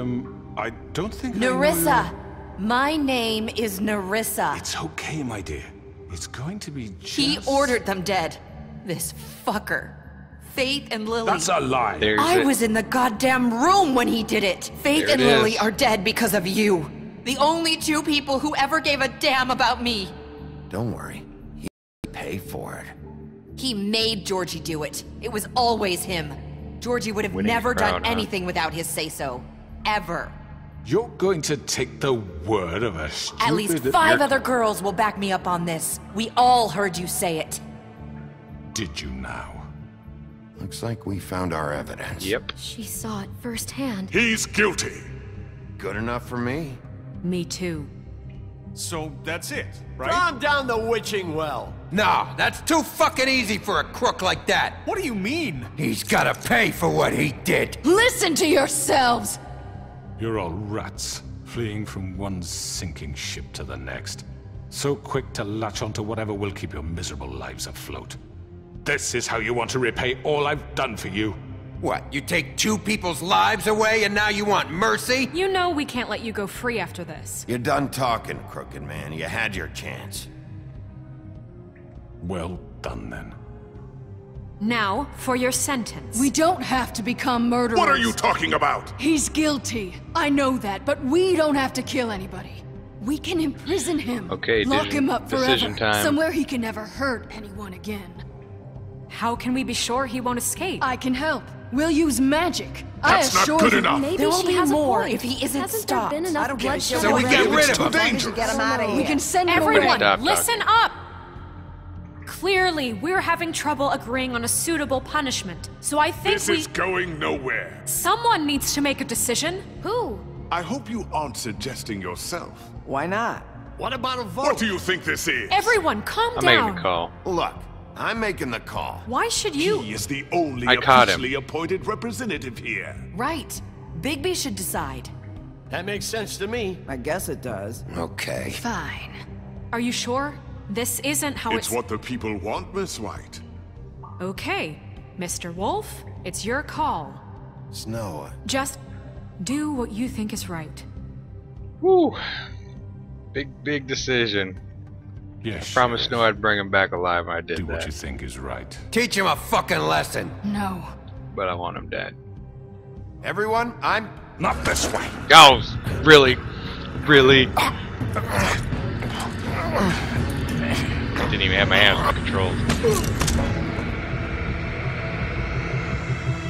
I don't think I know Nerissa! My name is Nerissa. It's okay, my dear. It's going to be just... He ordered them dead. This fucker. Faith and Lily. That's a lie. I was in the goddamn room when he did it. Faith There and it Lily is. are dead because of you. The only two people who ever gave a damn about me. Don't worry. He'll pay for it. He made Georgie do it. It was always him. Georgie would have Winning never crowd, done huh? anything without his say-so. Ever. You're going to take the word of a stupid... At least 5 other girls will back me up on this. We all heard you say it. Did you now? Looks like we found our evidence. Yep. She saw it firsthand. He's guilty. Good enough for me. Me too. So that's it, right? Calm down the witching well. No, that's too fucking easy for a crook like that. What do you mean? He's gotta pay for what he did. Listen to yourselves! You're all rats, fleeing from one sinking ship to the next. So quick to latch onto whatever will keep your miserable lives afloat. This is how you want to repay all I've done for you? What, you take 2 people's lives away and now you want mercy? You know we can't let you go free after this. You're done talking, Crooked Man. You had your chance. Well done, then. Now, for your sentence. We don't have to become murderers. What are you talking about? He's guilty. I know that, but we don't have to kill anybody. We can imprison him. Okay, Lock him up forever. decision time. Somewhere he can never hurt anyone again. How can we be sure he won't escape? I can help. We'll use magic. That's I not assure good you. enough. Maybe There will she be has more a point. if he isn't Hasn't stopped. there been enough I don't give a bloodshed shit. So we already? get rid It's of too him. dangerous. Get him out of here. We can send him Everyone, Stop listen up! Clearly, we're having trouble agreeing on a suitable punishment. So I think This is going nowhere. someone needs to make a decision. Who? I hope you aren't suggesting yourself. Why not? What about a vote? What do you think this is? Everyone, calm I'm down. making the call. Look, I'm making the call. Why should you? He is the only I caught him. officially appointed representative here. Right. Bigby should decide. That makes sense to me. I guess it does. Okay. Fine. Are you sure? This isn't how It's what the people want, Miss White. Okay, Mr. Wolf, it's your call. Snow. Just do what you think is right. Woo. Big decision. Yes, I promised Snow I'd bring him back alive, and I did do that. what you think is right. Teach him a fucking lesson. No. But I want him dead. Everyone, I'm... Not this way. Oh, really? Really? Didn't even have my hands on the controls.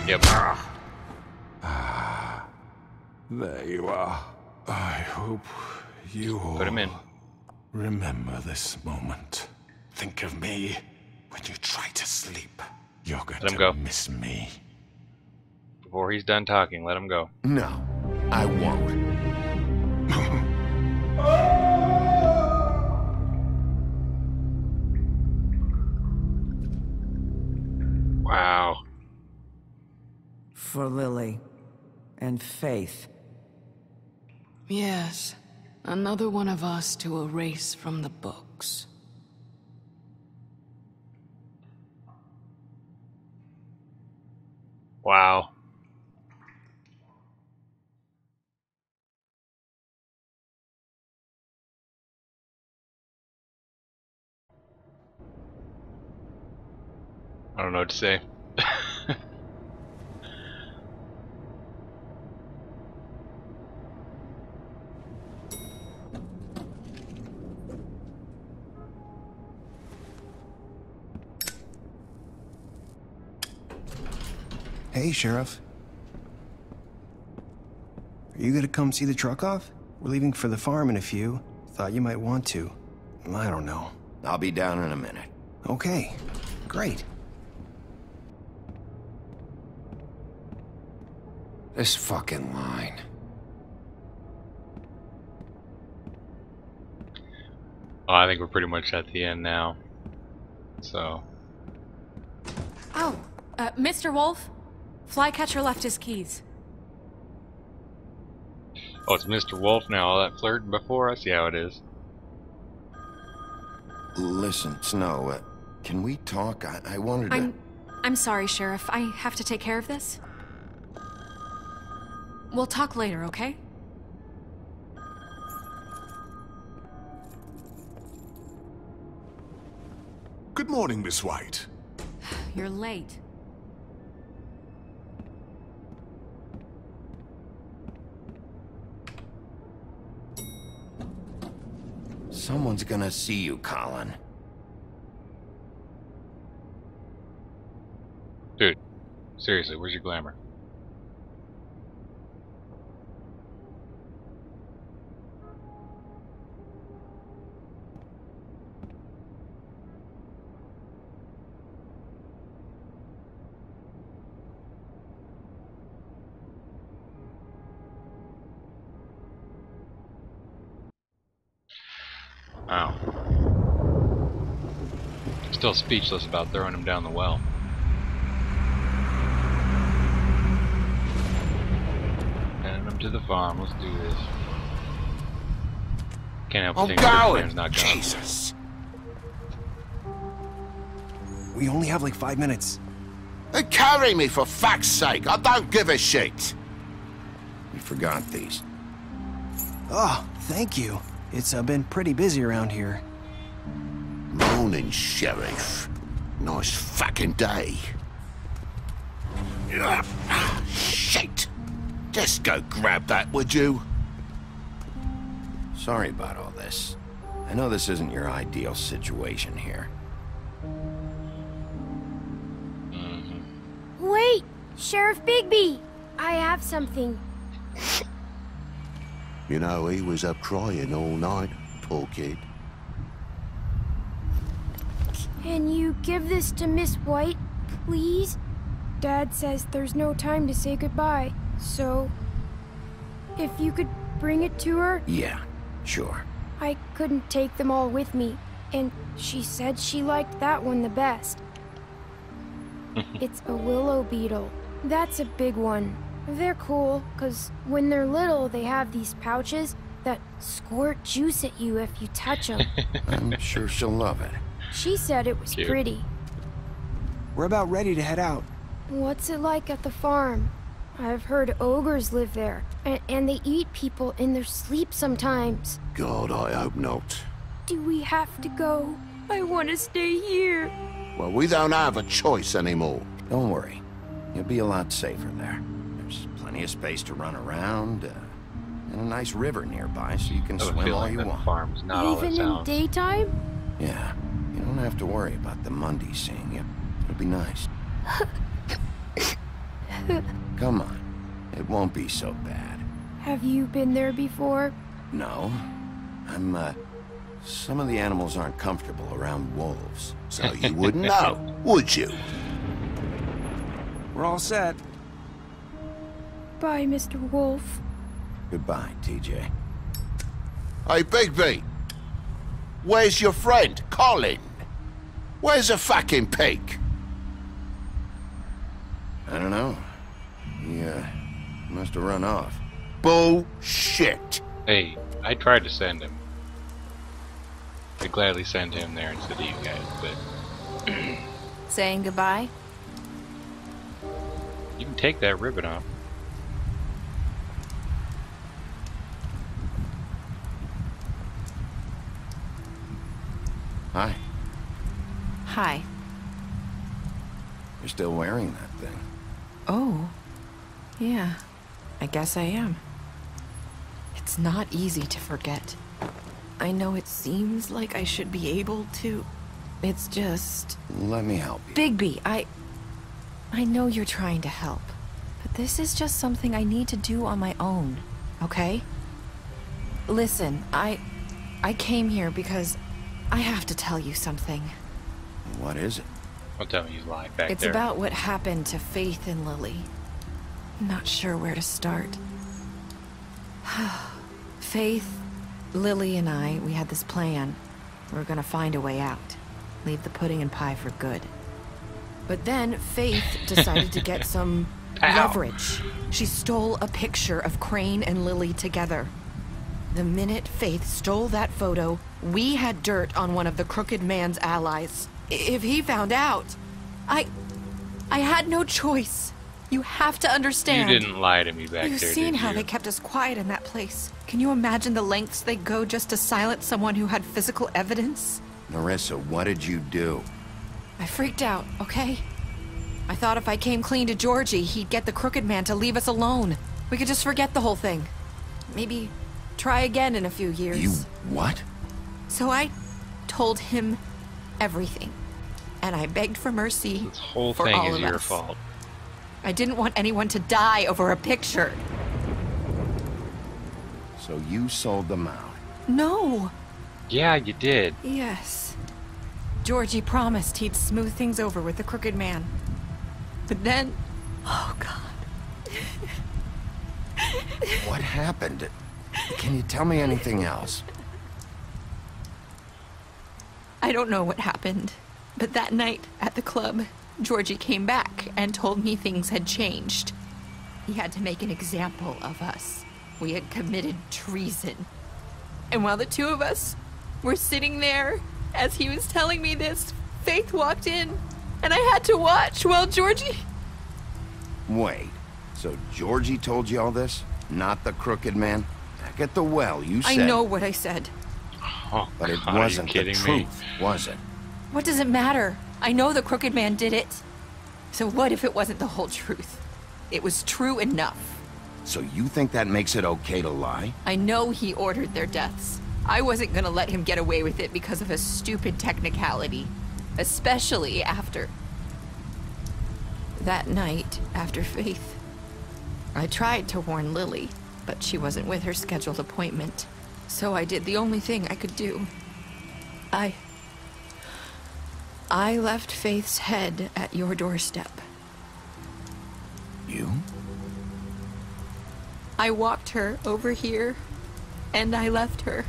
Yep. There you are. I hope you all Put him in. Remember this moment. Think of me when you try to sleep. You're going to miss me. Before he's done talking, let him go. No, I won't. Wow. For Lily and Faith. Yes, another one of us to erase from the books. Wow. I don't know what to say. Hey, Sheriff. Are you gonna come see the truck off? We're leaving for the farm in a few. Thought you might want to. I don't know. I'll be down in a minute. Okay, great. This fucking line. Oh, I think we're pretty much at the end now. So. Oh, Mr. Wolf? Flycatcher left his keys. Oh, it's Mr. Wolf now. All that flirting before? I see how it is. Listen, Snow, can we talk? I wanted to... I'm sorry, Sheriff. I have to take care of this. We'll talk later, okay? Good morning, Miss White. You're late. Someone's gonna see you, Colin. Dude, seriously, where's your glamour? Wow. Still speechless about throwing him down the well. Sending him to the farm. Let's do this. Can't help but think Cricketman's not going. Jesus. We only have like 5 minutes. Carry me, for fuck's sake! I don't give a shit! We forgot these. Oh, thank you. It's been pretty busy around here. Morning, Sheriff. Nice fucking day. Shit! Just go grab that, would you? Sorry about all this. I know this isn't your ideal situation here. Wait! Sheriff Bigby! I have something. You know, he was up crying all night, poor kid. Can you give this to Miss White, please? Dad says there's no time to say goodbye, so... if you could bring it to her? Yeah, sure. I couldn't take them all with me, and she said she liked that one the best. It's a willow beetle. That's a big one. They're cool, 'cause when they're little, they have these pouches that squirt juice at you if you touch them. I'm sure she'll love it. She said it was pretty. We're about ready to head out. What's it like at the farm? I've heard ogres live there, and they eat people in their sleep sometimes. God, I hope not. Do we have to go? I want to stay here. Well, we don't have a choice anymore. Don't worry. You'll be a lot safer there. There's plenty of space to run around, and a nice river nearby, so you can swim all you want. Farm's not all Even in daytime? Yeah, you don't have to worry about the Mundy seeing you. It'll be nice. Come on, it won't be so bad. Have you been there before? No, I'm Some of the animals aren't comfortable around wolves, so you wouldn't know, would you? We're all set. Bye, Mr. Wolf. Goodbye, TJ. Hey, Bigby. Where's your friend, Colin? Where's the fucking pig? I don't know. He, must have run off. Bullshit. Hey, I tried to send him. I'd gladly send him there instead of you guys, but... Saying goodbye? You can take that ribbon off. Hi. Hi. You're still wearing that thing. Oh. Yeah. I guess I am. It's not easy to forget. I know it seems like I should be able to. It's just... Let me help you. Bigby, I know you're trying to help. But this is just something I need to do on my own. Okay? Listen, I came here because I have to tell you something. What is it? Don't tell me you lie back there. It's about what happened to Faith and Lily. I'm not sure where to start. Faith, Lily and I, we had this plan. We were gonna find a way out. Leave the pudding and pie for good. But then Faith decided to get some leverage. She stole a picture of Crane and Lily together. The minute Faith stole that photo, we had dirt on one of the Crooked Man's allies. If he found out, I had no choice. You have to understand. You didn't lie to me back there, You've seen did how you? they kept us quiet in that place. Can you imagine the lengths they go just to silence someone who had physical evidence? Narissa, what did you do? I freaked out, okay? I thought if I came clean to Georgie, he'd get the Crooked Man to leave us alone. We could just forget the whole thing. Maybe try again in a few years. You what? So I told him everything. And I begged for mercy This whole for thing all is of your us. fault. I didn't want anyone to die over a picture. So you sold them out? No. Yeah, you did. Yes. Georgie promised he'd smooth things over with the Crooked Man. But then... Oh, God. What happened? Can you tell me anything else? I don't know what happened. But that night at the club, Georgie came back and told me things had changed. He had to make an example of us. We had committed treason. And while the two of us were sitting there, as he was telling me this, Faith walked in, and I had to watch while Georgie... Wait, so Georgie told you all this? Not the Crooked Man? Back at the well, you said... I know what I said. Oh, but it God, wasn't are the you kidding me? truth, was it? What does it matter? I know the Crooked Man did it. So what if it wasn't the whole truth? It was true enough. So you think that makes it okay to lie? I know he ordered their deaths. I wasn't gonna let him get away with it because of a stupid technicality. Especially after... that night, after Faith. I tried to warn Lily, but she wasn't with her scheduled appointment. So I did the only thing I could do. I left Faith's head at your doorstep. You? I walked her over here, and I left her.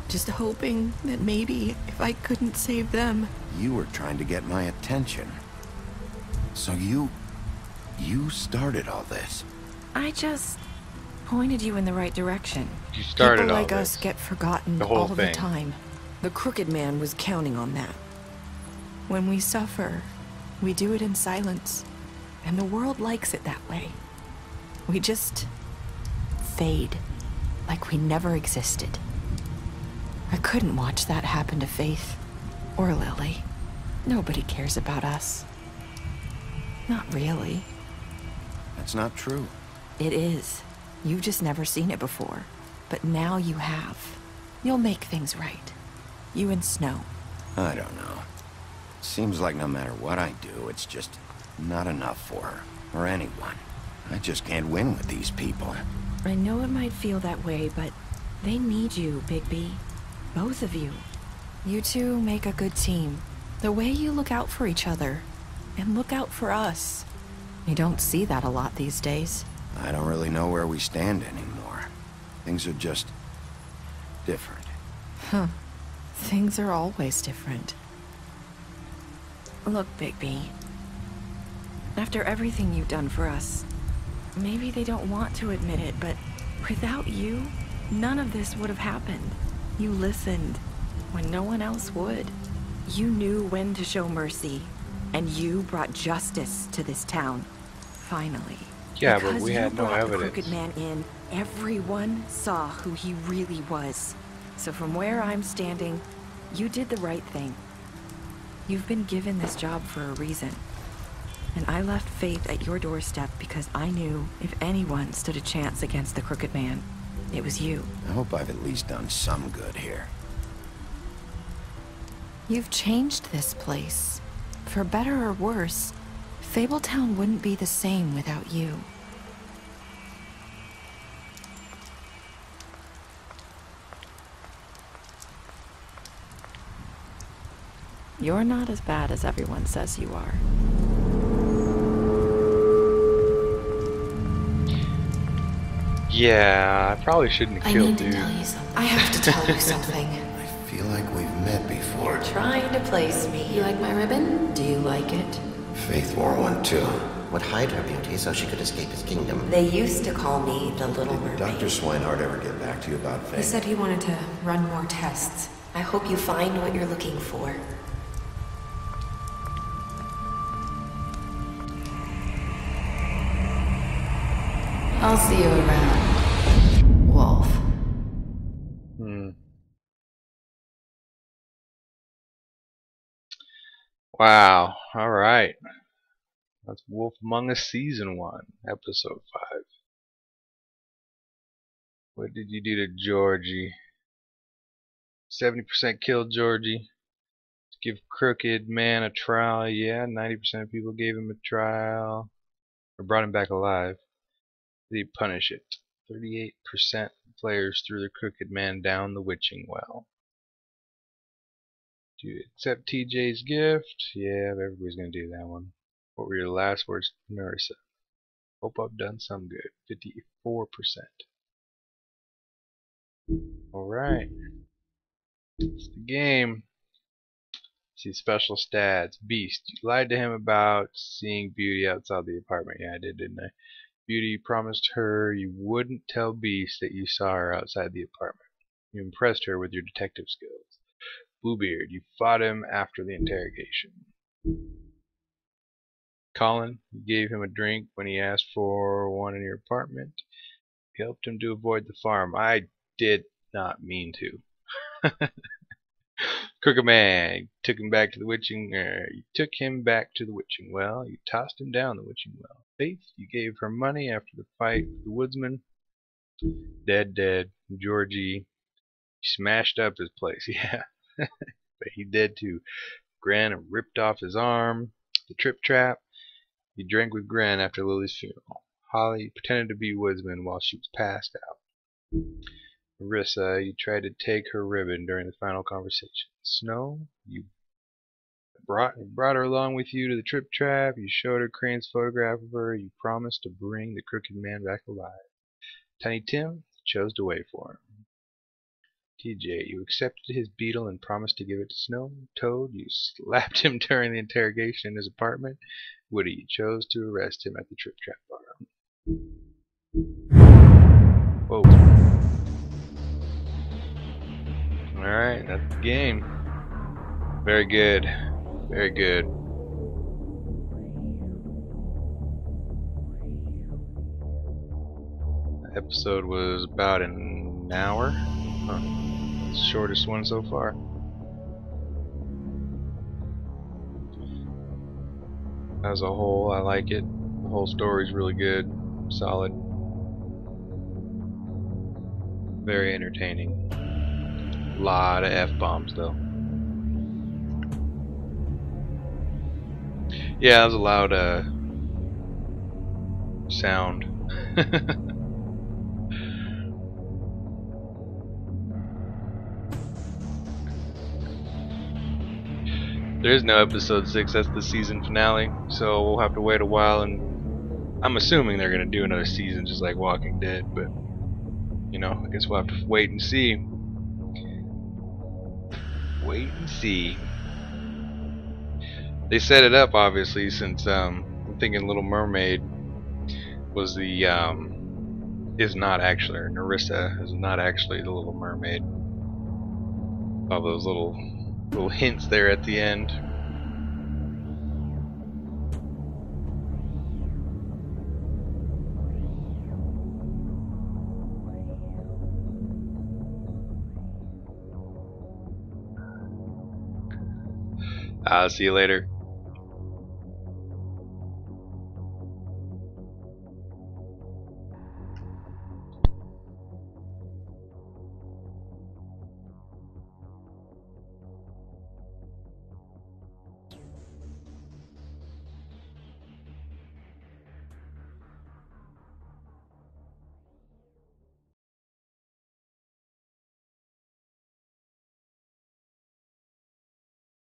Just hoping that maybe if I couldn't save them... You were trying to get my attention. So you started all this. I just pointed you in the right direction. You started People all like this. us get forgotten The whole all thing. the time. The Crooked Man was counting on that. When we suffer, we do it in silence. And the world likes it that way. We just fade, like we never existed. I couldn't watch that happen to Faith or Lily. Nobody cares about us. Not really. That's not true. It is. You've just never seen it before. But now you have. You'll make things right. You and Snow. I don't know. Seems like no matter what I do, it's just not enough for her, or anyone. I just can't win with these people. I know it might feel that way, but they need you, Bigby. Both of you. You two make a good team. The way you look out for each other, and look out for us. You don't see that a lot these days. I don't really know where we stand anymore. Things are just different. Huh. Things are always different. Look, Bigby. After everything you've done for us, maybe they don't want to admit it, but without you, none of this would have happened. You listened when no one else would. You knew when to show mercy, and you brought justice to this town. Finally. Yeah, but we had no evidence. The Crooked Man in, everyone saw who he really was. So from where I'm standing, you did the right thing. You've been given this job for a reason. And I left Faith at your doorstep because I knew if anyone stood a chance against the Crooked Man, it was you. I hope I've at least done some good here. You've changed this place. For better or worse, Fabletown wouldn't be the same without you. You're not as bad as everyone says you are. Yeah, I probably shouldn't have killed dude. I have to tell you something. I feel like we've met before. You're trying to place me. You like my ribbon? Do you like it? Faith wore one too. Would hide her beauty so she could escape his kingdom. They used to call me the Little Mermaid. Did Dr. Swinehart ever get back to you about Faith? He said he wanted to run more tests. I hope you find what you're looking for. I'll see you around, Wolf. Wow. All right. That's Wolf Among Us Season 1, Episode 5. What did you do to Georgie? 70% killed Georgie. Give Crooked Man a trial. Yeah, 90% of people gave him a trial. Or brought him back alive. Did he punish it? 38% of players threw the Crooked Man down the witching well. Do you accept TJ's gift? Yeah, everybody's gonna do that one. What were your last words to Marissa? Hope I've done some good. 54%. Alright. It's the game. See special stats. Beast. You lied to him about seeing Beauty outside the apartment. Yeah, I did, didn't I? Beauty promised her you wouldn't tell Beast that you saw her outside the apartment. You impressed her with your detective skills. Bluebeard, you fought him after the interrogation. Colin, you gave him a drink when he asked for one in your apartment. You helped him to avoid the farm. I did not mean to. Crooked Man, you took him back to the witching. You took him back to the witching well. You tossed him down the witching well. Faith, you gave her money after the fight with the woodsman. Dead. Georgie, you smashed up his place. Yeah, but he dead too. Gran ripped off his arm. The Trip Trap. You drank with Gran after Lily's funeral. Holly pretended to be woodsman while she was passed out. Marissa, you tried to take her ribbon during the final conversation. Snow, you brought her along with you to the Trip Trap. You showed her Crane's photograph of her. You promised to bring the Crooked Man back alive. Tiny Tim chose to wait for him. TJ, you accepted his beetle and promised to give it to Snow. Toad, you slapped him during the interrogation in his apartment. Woody, you chose to arrest him at the Trip Trap bar. Whoa. Alright, that's the game. Very good. Very good. The episode was about an hour. Huh. It's the shortest one so far. As a whole, I like it. The whole story's really good. Solid. Very entertaining. Lot of F-bombs though. Yeah, that was a loud sound. There is no episode 6. That's the season finale. So we'll have to wait a while, and I'm assuming they're gonna do another season, just like Walking Dead. But you know, I guess we'll have to wait and see. Wait and see. They set it up, obviously, since I'm thinking Little Mermaid was the is not actually, or Narissa is not actually the Little Mermaid. All those little hints there at the end. I'll see you later.